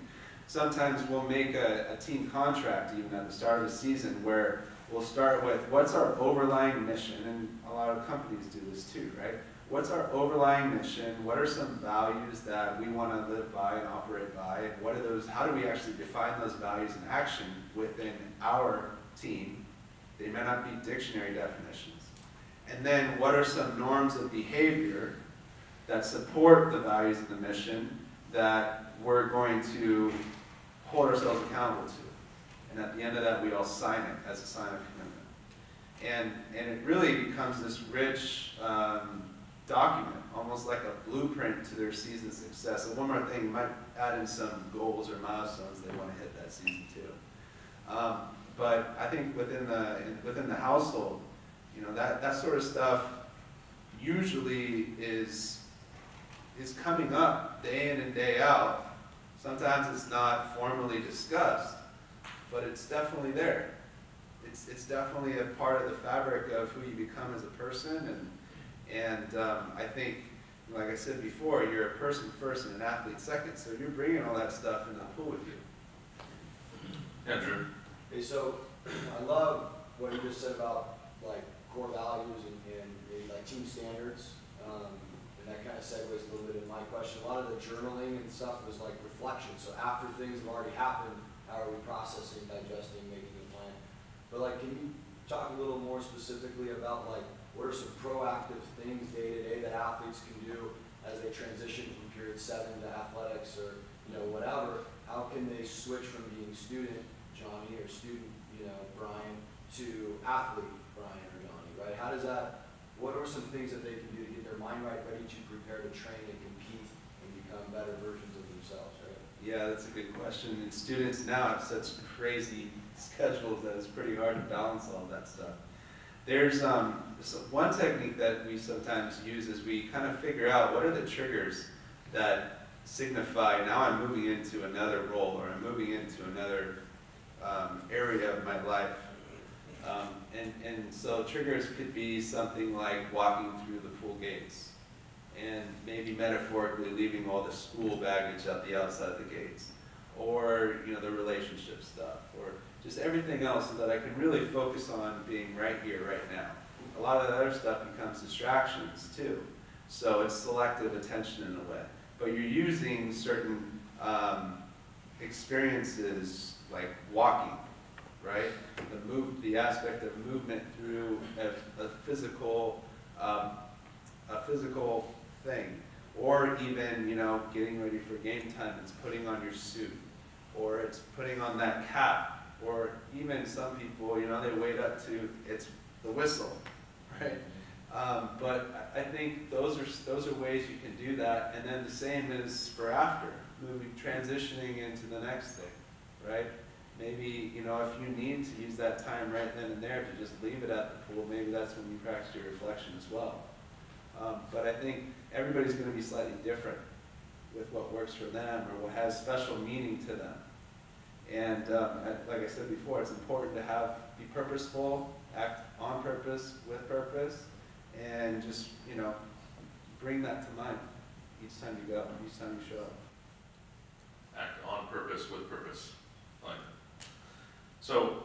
B: sometimes we'll make a team contract even at the start of the season where we'll start with what's our overlying mission, and a lot of companies do this too, right? What's our overlying mission? What are some values that we want to live by and operate by? And what are those? How do we actually define those values in action within our team? They may not be dictionary definitions. And then what are some norms of behavior that support the values of the mission that we're going to hold ourselves accountable to? And at the end of that, we all sign it as a sign of commitment. And it really becomes this rich document, almost like a blueprint to their season success. And one more thing, you might add in some goals or milestones they want to hit that season too. But I think within the household, that sort of stuff usually is coming up day in and day out. Sometimes it's not formally discussed, but it's definitely there. It's definitely a part of the fabric of who you become as a person, and I think, like I said before, you're a person first and an athlete second, so you're bringing all that stuff in the pool with you.
A: Andrew.
G: Okay, so I love what you just said about like core values and maybe like team standards, and that kind of segues a little bit into my question. A lot of the journaling and stuff was like reflection. So after things have already happened, how are we processing, digesting, making a plan? But like, can you talk a little more specifically about like what are some proactive things day to day that athletes can do as they transition from period 7 to athletics or whatever? How can they switch from being student Johnny or student Brian to athlete Brian or Johnny, right? How does that? What are some things that they can do to get their mind right, ready to prepare to train and compete and become better versions of themselves, right?
B: Yeah, that's a good question. And students now have such crazy schedules that it's pretty hard to balance all that stuff. There's one technique that we sometimes use is we kind of figure out what are the triggers that signify now I'm moving into another role or I'm moving into another area of my life. And so triggers could be something like walking through the pool gates and maybe metaphorically leaving all the school baggage at the outside of the gates, or the relationship stuff, or just everything else so that I can really focus on being right here, right now. A lot of the other stuff becomes distractions too. So it's selective attention in a way. But you're using certain experiences like walking, right? The aspect of movement through a physical thing, or even getting ready for game time. It's putting on your suit, or it's putting on that cap, or even some people they wait up to it's the whistle, right? But I think those are ways you can do that, and then the same is for after transitioning into the next thing, right? Maybe, if you need to use that time right then and there to just leave it at the pool, maybe that's when you practice your reflection as well. But I think everybody's going to be slightly different with what works for them or what has special meaning to them. And like I said before, it's important to be purposeful, act on purpose, with purpose, and just, bring that to mind each time you go, each time you show up.
A: Act on purpose, with purpose. Like, so,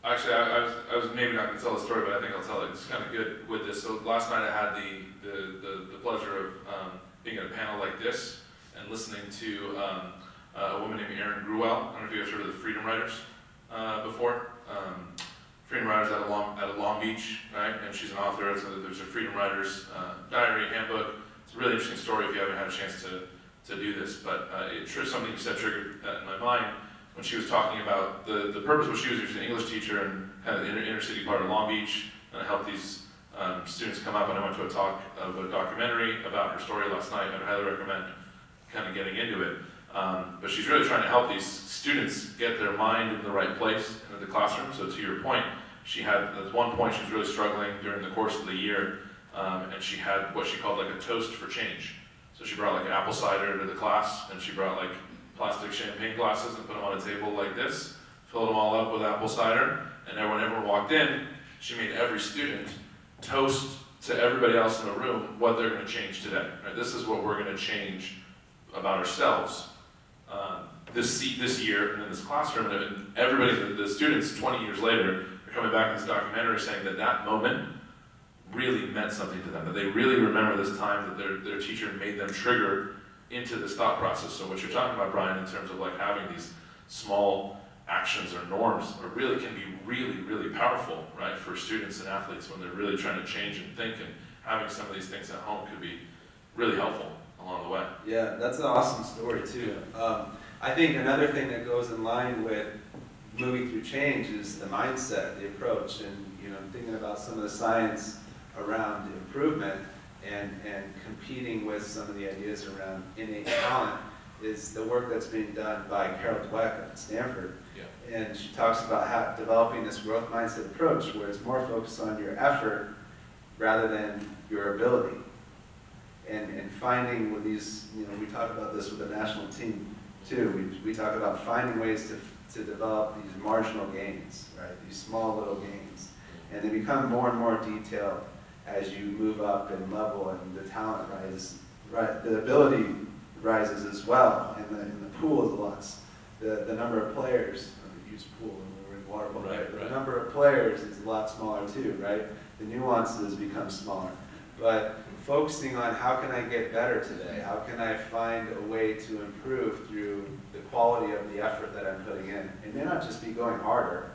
A: actually, I was maybe not going to tell the story, but I think I'll tell it. It's kind of good with this. So last night I had the pleasure of being at a panel like this and listening to a woman named Erin Gruwell. I don't know if you guys heard of the Freedom Riders before. Freedom Riders out of Long Beach, right? And she's an author, so there's a Freedom Riders diary handbook. It's a really interesting story if you haven't had a chance to do this, but something you said triggered that in my mind when she was talking about the purpose of what she was an English teacher in kind of the inner city part of Long Beach, and I helped these students come up, and I went to a talk of a documentary about her story last night. I would highly recommend kind of getting into it. But she's really trying to help these students get their mind in the right place in the classroom. So to your point, she had, at one point she was really struggling during the course of the year, and she had what she called like a toast for change. So she brought like apple cider to the class, and she brought like plastic champagne glasses and put them on a table like this, filled them all up with apple cider, and then when everyone walked in, she made every student toast to everybody else in the room what they're going to change today. Right? This is what we're going to change about ourselves this year and in this classroom. And everybody, the students 20 years later, are coming back in this documentary saying that that moment really meant something to them, that they really remember this time that their teacher made them trigger into this thought process. So what you're talking about, Brian, in terms of like having these small actions or norms really can be really, really powerful, right, for students and athletes when they're really trying to change and think, and having some of these things at home could be really helpful along the way.
B: Yeah, that's an awesome story too. I think another thing that goes in line with moving through change is the mindset, the approach, and thinking about some of the science around improvement and competing with some of the ideas around innate talent is the work that's being done by Carol Dweck at Stanford. Yeah. And she talks about developing this growth mindset approach where it's more focused on your effort rather than your ability. And finding with these, we talk about this with the national team too. We talk about finding ways to develop these marginal gains, right? These small little gains. And they become more and more detailed as you move up in level and the talent rises, right? The ability rises as well, and the pool is lots. The number of players, we use pool when we're in water polo, right? The number of players is a lot smaller too, right? The nuances become smaller. But focusing on how can I get better today? How can I find a way to improve through the quality of the effort that I'm putting in? It may not just be going harder.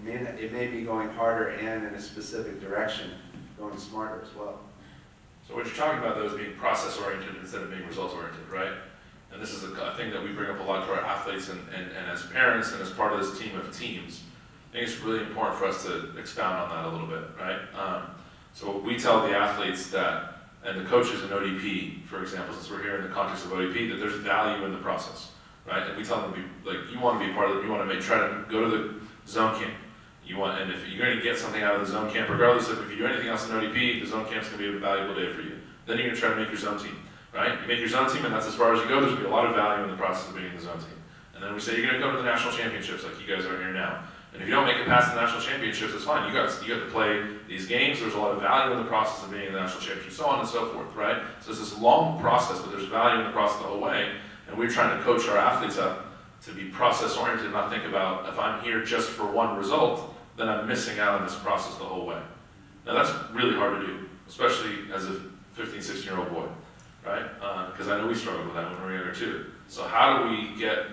B: It may be going harder and in a specific direction, going smarter as well.
A: So what you're talking about, though, is being process-oriented instead of being results-oriented, right? And this is a thing that we bring up a lot to our athletes and as parents and as part of this team of teams. I think it's really important for us to expound on that a little bit, right? So we tell the athletes that, and the coaches in ODP, for example, since we're here in the context of ODP, that there's value in the process, right? And we tell them, you want to be part of it, you want to try to go to the zone camp. And if you're going to get something out of the zone camp, regardless of if you do anything else in ODP, the zone camp's going to be a valuable day for you. Then you're going to try to make your zone team, right? You make your zone team, and that's as far as you go. There's going to be a lot of value in the process of being in the zone team. And then we say you're going to go to the national championships, like you guys are here now. And if you don't make it past the national championships, it's fine. You got to play these games. There's a lot of value in the process of being in the national championship, so on and so forth, right? So it's this long process, but there's value in the process the whole way. And we're trying to coach our athletes up to be process-oriented, not think about if I'm here just for one result, then I'm missing out on this process the whole way. Now that's really hard to do, especially as a 15, 16-year-old boy, right? Because I know we struggled with that when we were younger too. So how do we get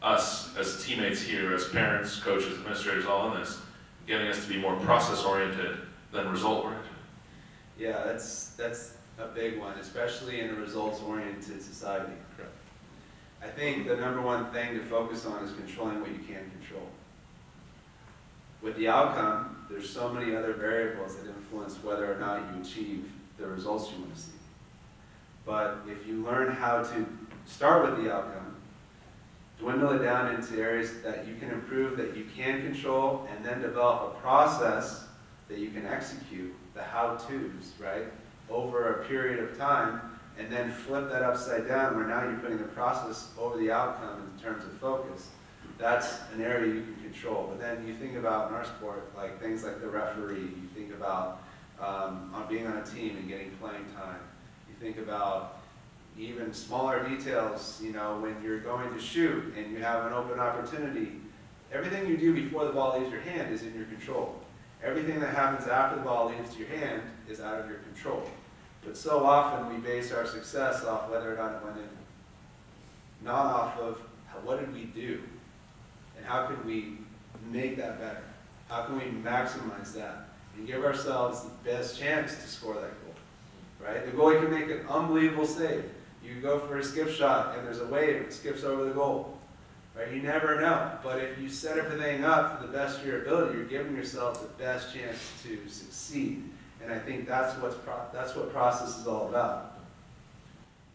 A: us as teammates here, as parents, coaches, administrators, all in this, getting us to be more process-oriented than result-oriented?
B: Yeah, that's a big one, especially in a results-oriented society.
A: Correct.
B: I think the number one thing to focus on is controlling what you can control. With the outcome, there's so many other variables that influence whether or not you achieve the results you want to see. But if you learn how to start with the outcome, dwindle it down into areas that you can improve, that you can control, and then develop a process that you can execute, the how-tos, right, over a period of time, and then flip that upside down where now you're putting the process over the outcome in terms of focus. That's an area you can control. But then you think about in our sport, like things like the referee, you think about on being on a team and getting playing time. You think about even smaller details, when you're going to shoot and you have an open opportunity, everything you do before the ball leaves your hand is in your control. Everything that happens after the ball leaves your hand is out of your control. But so often we base our success off whether or not it went in, not off of what did we do and how could we make that better. How can we maximize that and give ourselves the best chance to score that goal, right? The goalie can make an unbelievable save. You go for a skip shot and there's a wave, it skips over the goal, right? You never know. But if you set everything up to the best of your ability, you're giving yourself the best chance to succeed. And I think that's what process is all about.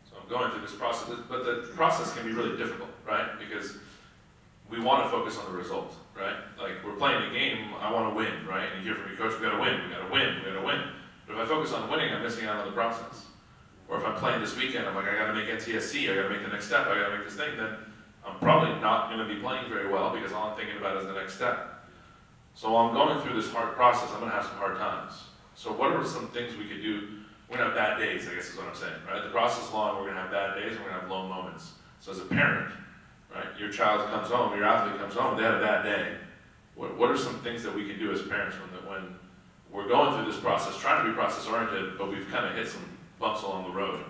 A: So I'm going through this process, but the process can be really difficult, right? Because we want to focus on the result, right? Like, we're playing a game, I want to win, right? And you hear from your coach, we got to win, we got to win, we got to win. But if I focus on winning, I'm missing out on the process. Or if I'm playing this weekend, I'm like, I got to make NTSC, I got to make the next step, I got to make this thing, then I'm probably not going to be playing very well because all I'm thinking about is the next step. So while I'm going through this hard process, I'm going to have some hard times. So what are some things we could do? We're going to have bad days, I guess is what I'm saying, right? The process is long, we're going to have bad days, and we're going to have low moments. So as a parent, right, your child comes home, your athlete comes home, they had a bad day. What are some things that we can do as parents when we're going through this process, trying to be process-oriented, but we've kind of hit some bumps along the road?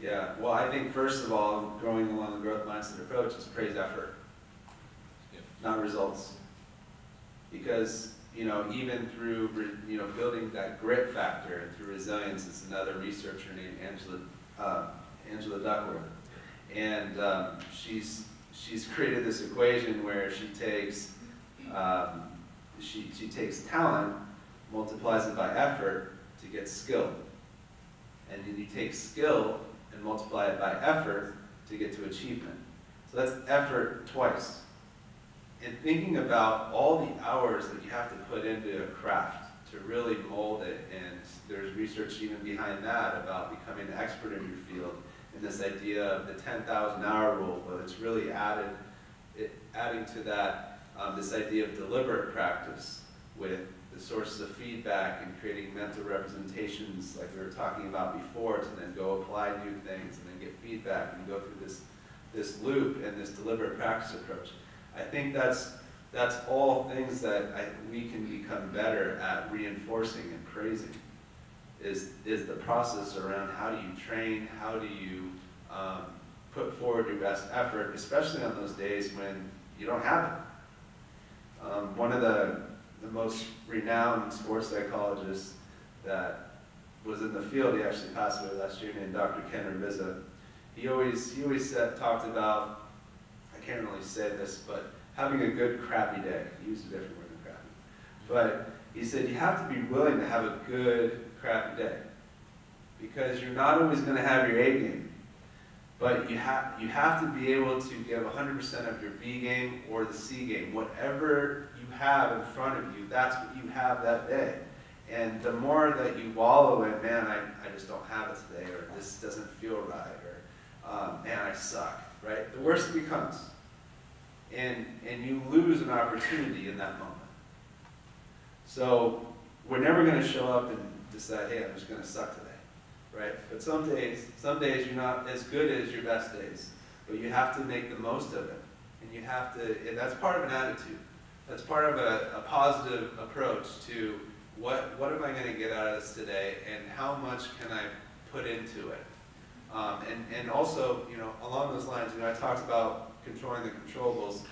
B: Yeah, well, I think first of all, going along the growth mindset approach is praise effort, not results. Because, even through, building that grit factor and through resilience, it's another researcher named Angela Duckworth. And she's created this equation where she takes talent, multiplies it by effort to get skill. And then you take skill and multiply it by effort to get to achievement. So that's effort twice. And thinking about all the hours that you have to put into a craft to really mold it, and there's research even behind that about becoming an expert in your field, and this idea of the 10,000 hour rule, but it's really adding to that this idea of deliberate practice with the sources of feedback and creating mental representations like we were talking about before, to then go apply new things and then get feedback and go through this loop and this deliberate practice approach. I think that's all things that we can become better at reinforcing and praising, is the process around how do you train, how do you put forward your best effort, especially on those days when you don't have it. One of the most renowned sports psychologists that was in the field, he actually passed away last year, named Dr. Ken Ravizza. He always talked about, I can't really say this, but having a good crappy day. He used a different word than crappy. But he said you have to be willing to have a good crappy day, because you're not always going to have your A game, but you have to be able to give 100% of your B game or the C game. Whatever you have in front of you, that's what you have that day. And the more that you wallow in, man, I just don't have it today, or this doesn't feel right, or man, I suck, right? The worse it becomes. And you lose an opportunity in that moment. So we're never going to show up and decide, hey, I'm just going to suck today, right? But some days you're not as good as your best days, but you have to make the most of it. And you have to, and that's part of an attitude. That's part of a positive approach to what am I going to get out of this today, and how much can I put into it? And also, along those lines, I talked about controlling the controllables.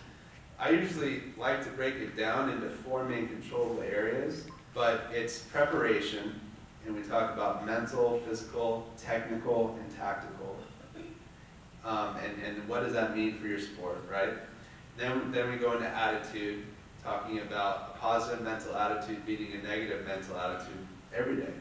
B: I usually like to break it down into 4 main controllable areas, but it's preparation, and we talk about mental, physical, technical, and tactical. And what does that mean for your sport, right? Then we go into attitude, talking about a positive mental attitude beating a negative mental attitude every day,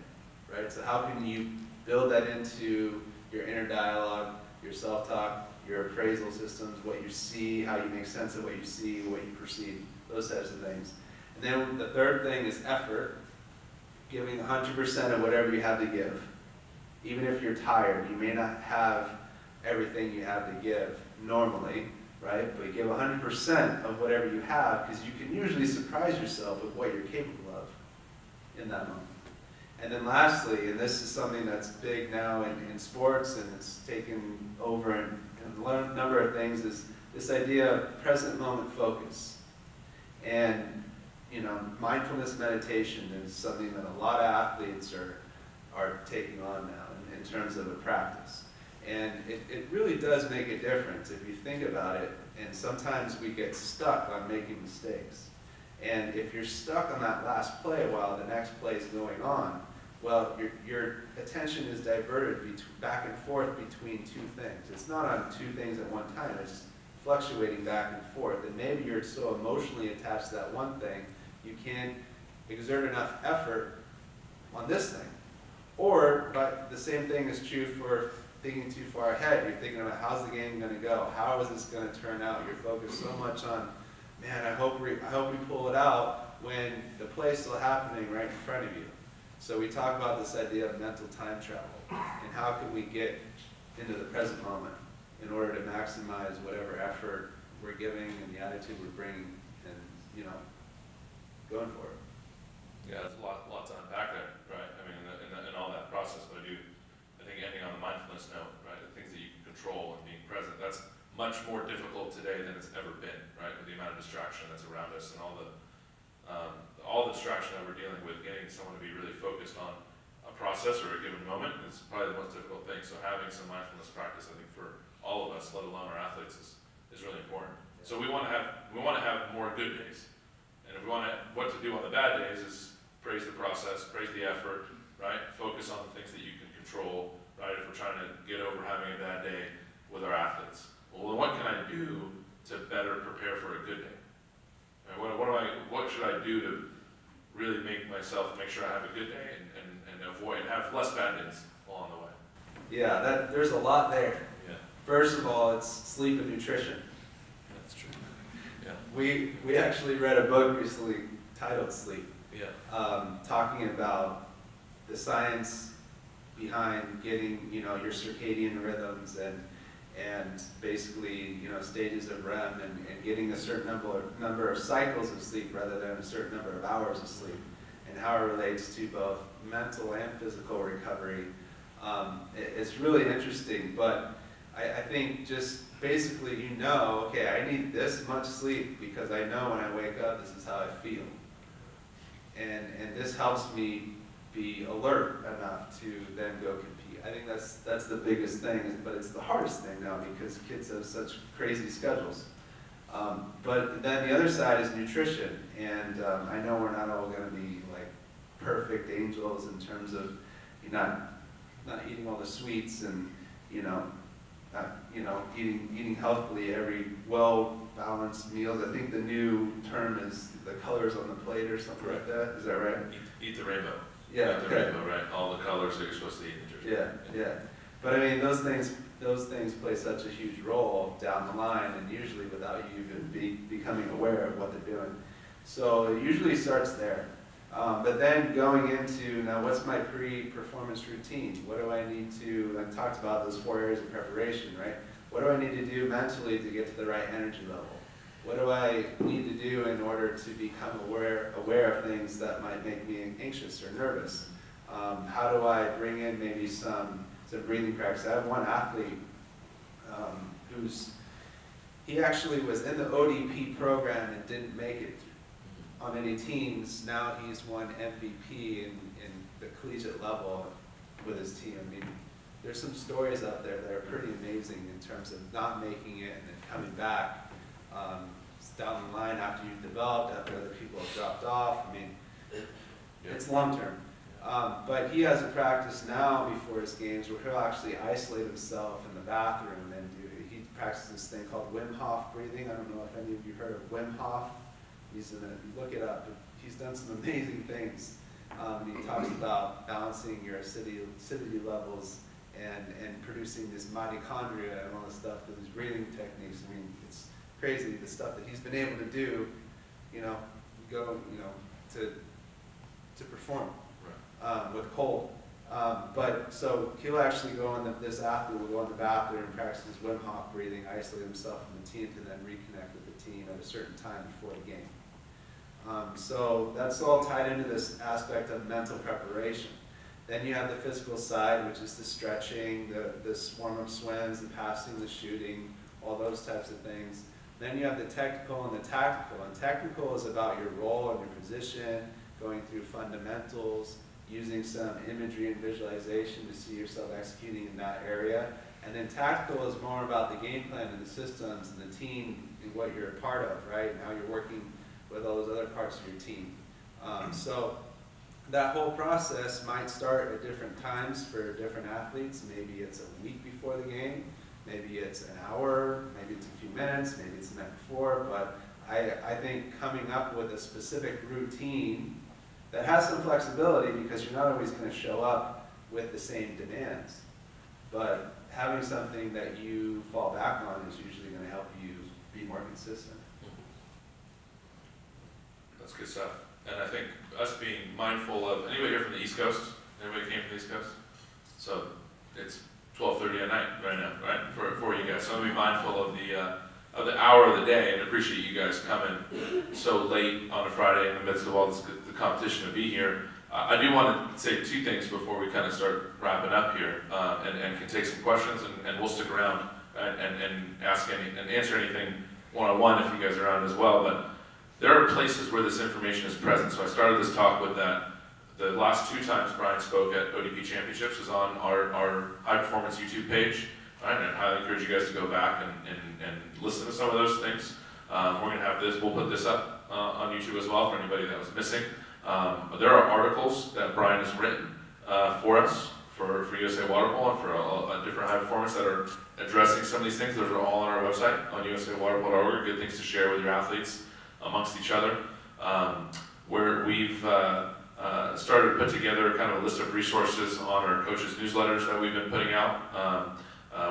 B: right? So how can you build that into your inner dialogue, your self-talk, your appraisal systems, what you see, how you make sense of what you see, what you perceive, those types of things. And then the third thing is effort, giving 100% of whatever you have to give. Even if you're tired, you may not have everything you have to give normally, right? But give 100% of whatever you have, because you can usually surprise yourself with what you're capable of in that moment. And then lastly, and this is something that's big now in sports, and it's taken over in a number of things, is this idea of present moment focus. And mindfulness meditation is something that a lot of athletes are taking on now in terms of a practice. And it really does make a difference if you think about it, and sometimes we get stuck on making mistakes. And if you're stuck on that last play while the next play is going on, well, your attention is diverted back and forth between two things. It's not on two things at one time, it's fluctuating back and forth. And maybe you're so emotionally attached to that one thing, you can't exert enough effort on this thing. Or, but the same thing is true for thinking too far ahead. You're thinking about how's the game going to go? How is this going to turn out? You're focused so much on, man, I hope we pull it out when the play's still happening right in front of you. So we talk about this idea of mental time travel and how can we get into the present moment in order to maximize whatever effort we're giving and the attitude we're bringing and, you know, going for it.
A: Yeah, there's a lot to unpack there, right? I mean, in all that process, but I think ending on the mindfulness note, right? The things that you can control and being present, that's much more difficult today than it's ever been, right? With the amount of distraction that's around us and all the distraction that we're dealing with, getting someone to be really focused on a process or a given moment is probably the most difficult thing. So having some mindfulness practice, I think, for all of us, let alone our athletes, is really important. So we want to have more good days, and if we want to, what to do on the bad days is praise the process, praise the effort, right? Focus on the things that you can control, right? If we're trying to get over having a bad day with our athletes, well, then what can I do to better prepare for a good day? Right? What should I do to really make sure I have a good day and have less bad days along the way?
B: Yeah, there's a lot there.
A: Yeah,
B: First of all, it's sleep and nutrition.
A: that's true. Yeah,
B: We actually read a book recently titled Sleep,
A: yeah,
B: talking about the science behind getting, you know, your circadian rhythms and basically, you know, stages of REM and getting a certain number of cycles of sleep rather than a certain number of hours of sleep, and how it relates to both mental and physical recovery. It's really interesting, but I think just basically, you know, okay, I need this much sleep because I know when I wake up, this is how I feel. And this helps me be alert enough to then go compete. I think that's the biggest thing, but it's the hardest thing now because kids have such crazy schedules. But then the other side is nutrition, and I know we're not all going to be like perfect angels in terms of you're not eating all the sweets and eating healthily every well-balanced meals. I think the new term is the colors on the plate or something like that. Is that right?
A: eat the rainbow.
B: Yeah.
A: Eat the rainbow, right? All the colors that you're supposed to eat in New Jersey.
B: Yeah. But I mean, those things play such a huge role down the line, and usually without you even becoming aware of what they're doing. So it usually starts there. But then going into, now what's my pre-performance routine? What do I need to, I talked about those 4 areas of preparation, right? What do I need to do mentally to get to the right energy level? What do I need to do in order to become aware of things that might make me anxious or nervous? How do I bring in maybe some breathing practice? I have one athlete he actually was in the ODP program and didn't make it on any teams. Now he's won MVP in the collegiate level with his team. I mean, there's some stories out there that are pretty amazing in terms of not making it and then coming back down the line after you've developed, after other people have dropped off. I mean, it's long term. But he has a practice now before his games where he'll actually isolate himself in the bathroom and he practices this thing called Wim Hof breathing. I don't know if any of you heard of Wim Hof. Look it up. He's done some amazing things. He talks about balancing your acidity levels and producing this mitochondria and all this stuff through these breathing techniques. I mean, it's crazy the stuff that he's been able to do, to perform with cold. But so he'll actually go in this athlete will go in the bathroom and practice his Wim Hof breathing, isolate himself from the team to then reconnect with the team at a certain time before the game. So that's all tied into this aspect of mental preparation. Then you have the physical side, which is the stretching, the warm-up swims, the passing, the shooting, all those types of things. Then you have the technical and the tactical. And technical is about your role and your position, going through fundamentals, using some imagery and visualization to see yourself executing in that area. And then tactical is more about the game plan and the systems and the team and what you're a part of, right? And how you're working with all those other parts of your team. So that whole process might start at different times for different athletes. Maybe it's a week before the game, maybe it's an hour, maybe it's a few minutes, maybe it's the night before, but I think coming up with a specific routine that has some flexibility, because you're not always going to show up with the same demands, but having something that you fall back on is usually going to help you be more consistent.
A: That's good stuff. And I think us being mindful of, anybody here from the East Coast? Anybody came from the East Coast? So it's 12:30 at night right now, right? For you guys. So I'm going to be mindful of the hour of the day, and appreciate you guys coming so late on a Friday in the midst of all this, the competition to be here. I do want to say two things before we kind of start wrapping up here, and can take some questions, and we'll stick around and ask and answer anything one-on-one if you guys are around as well. But there are places where this information is present. So I started this talk with that. The last 2 times Brian spoke at ODP Championships is on our high performance YouTube page. Right? And I highly encourage you guys to go back and listen to some of those things. We're going to have this, we'll put this up on YouTube as well for anybody that was missing. But there are articles that Brian has written for us, for USA Water Polo, and for a different high performance that are addressing some of these things. Those are all on our website on usawaterpolo.org. Good things to share with your athletes amongst each other. Where we've started to put together kind of a list of resources on our coaches' newsletters that we've been putting out.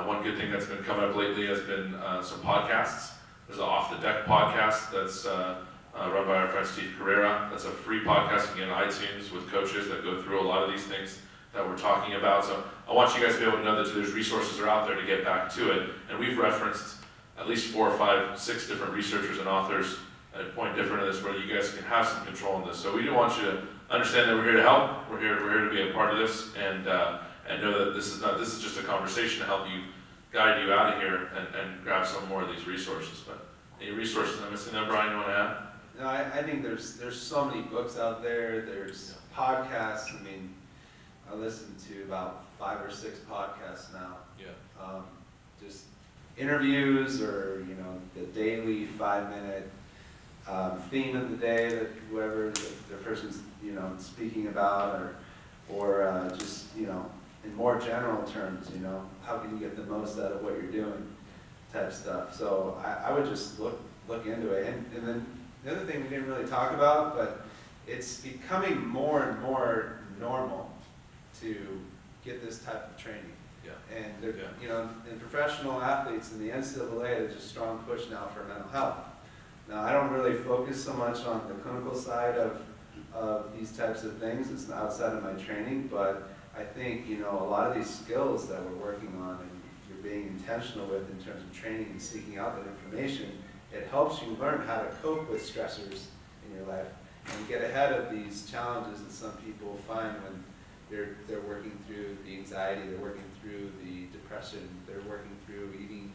A: One good thing that's been coming up lately has been some podcasts. There's an Off the Deck podcast that's run by our friend Steve Carrera. That's a free podcast you can get on iTunes with coaches that go through a lot of these things that we're talking about. So I want you guys to be able to know that there's resources that are out there to get back to it. And we've referenced at least 4, 5, 6 different researchers and authors at a point different in this where you guys can have some control in this. So we do want you to understand that we're here to help. We're here to be a part of this, and know that this is just a conversation to help you guide you out of here and grab some more of these resources. But any resources I'm missing there, Brian, you want to add?
B: No, I think there's so many books out there. There's podcasts. I mean, I listen to about 5 or 6 podcasts now.
A: Yeah.
B: Just interviews, or the daily 5-minute theme of the day that whoever the person's speaking about, or just in more general terms, how can you get the most out of what you're doing, type stuff. So I would just look into it. And then the other thing we didn't really talk about, but it's becoming more and more normal to get this type of training.
A: Yeah.
B: And in professional athletes in the NCAA, there's a strong push now for mental health. Now, I don't really focus so much on the clinical side of these types of things. It's outside of my training, but I think, a lot of these skills that we're working on and you're being intentional with in terms of training and seeking out that information, it helps you learn how to cope with stressors in your life and get ahead of these challenges that some people find when they're working through the anxiety, they're working through the depression, they're working through eating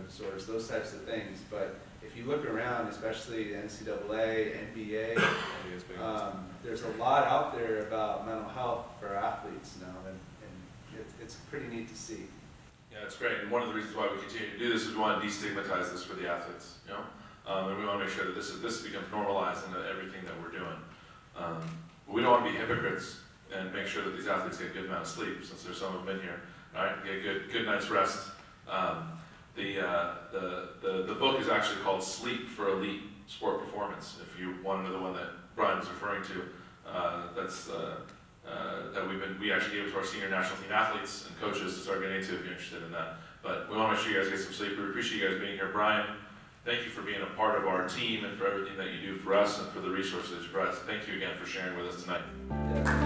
B: disorders, those types of things. But if you look around, especially the NCAA, NBA, there's a lot out there about mental health for athletes now, and it's pretty neat to see.
A: Yeah, it's great. And one of the reasons why we continue to do this is we want to destigmatize this for the athletes, and we want to make sure that this becomes normalized into everything that we're doing. We don't want to be hypocrites and make sure that these athletes get a good amount of sleep, since there's some of them in here, right? Get good night's rest. The book is actually called Sleep for Elite Sport Performance. If you want to know the one that Brian was referring to, that we actually gave it to our senior national team athletes and coaches to start getting into if you're interested in that. But we want to make sure you guys get some sleep. We appreciate you guys being here. Brian, thank you for being a part of our team and for everything that you do for us and for the resources you provide. So thank you again for sharing with us tonight.
B: Yeah.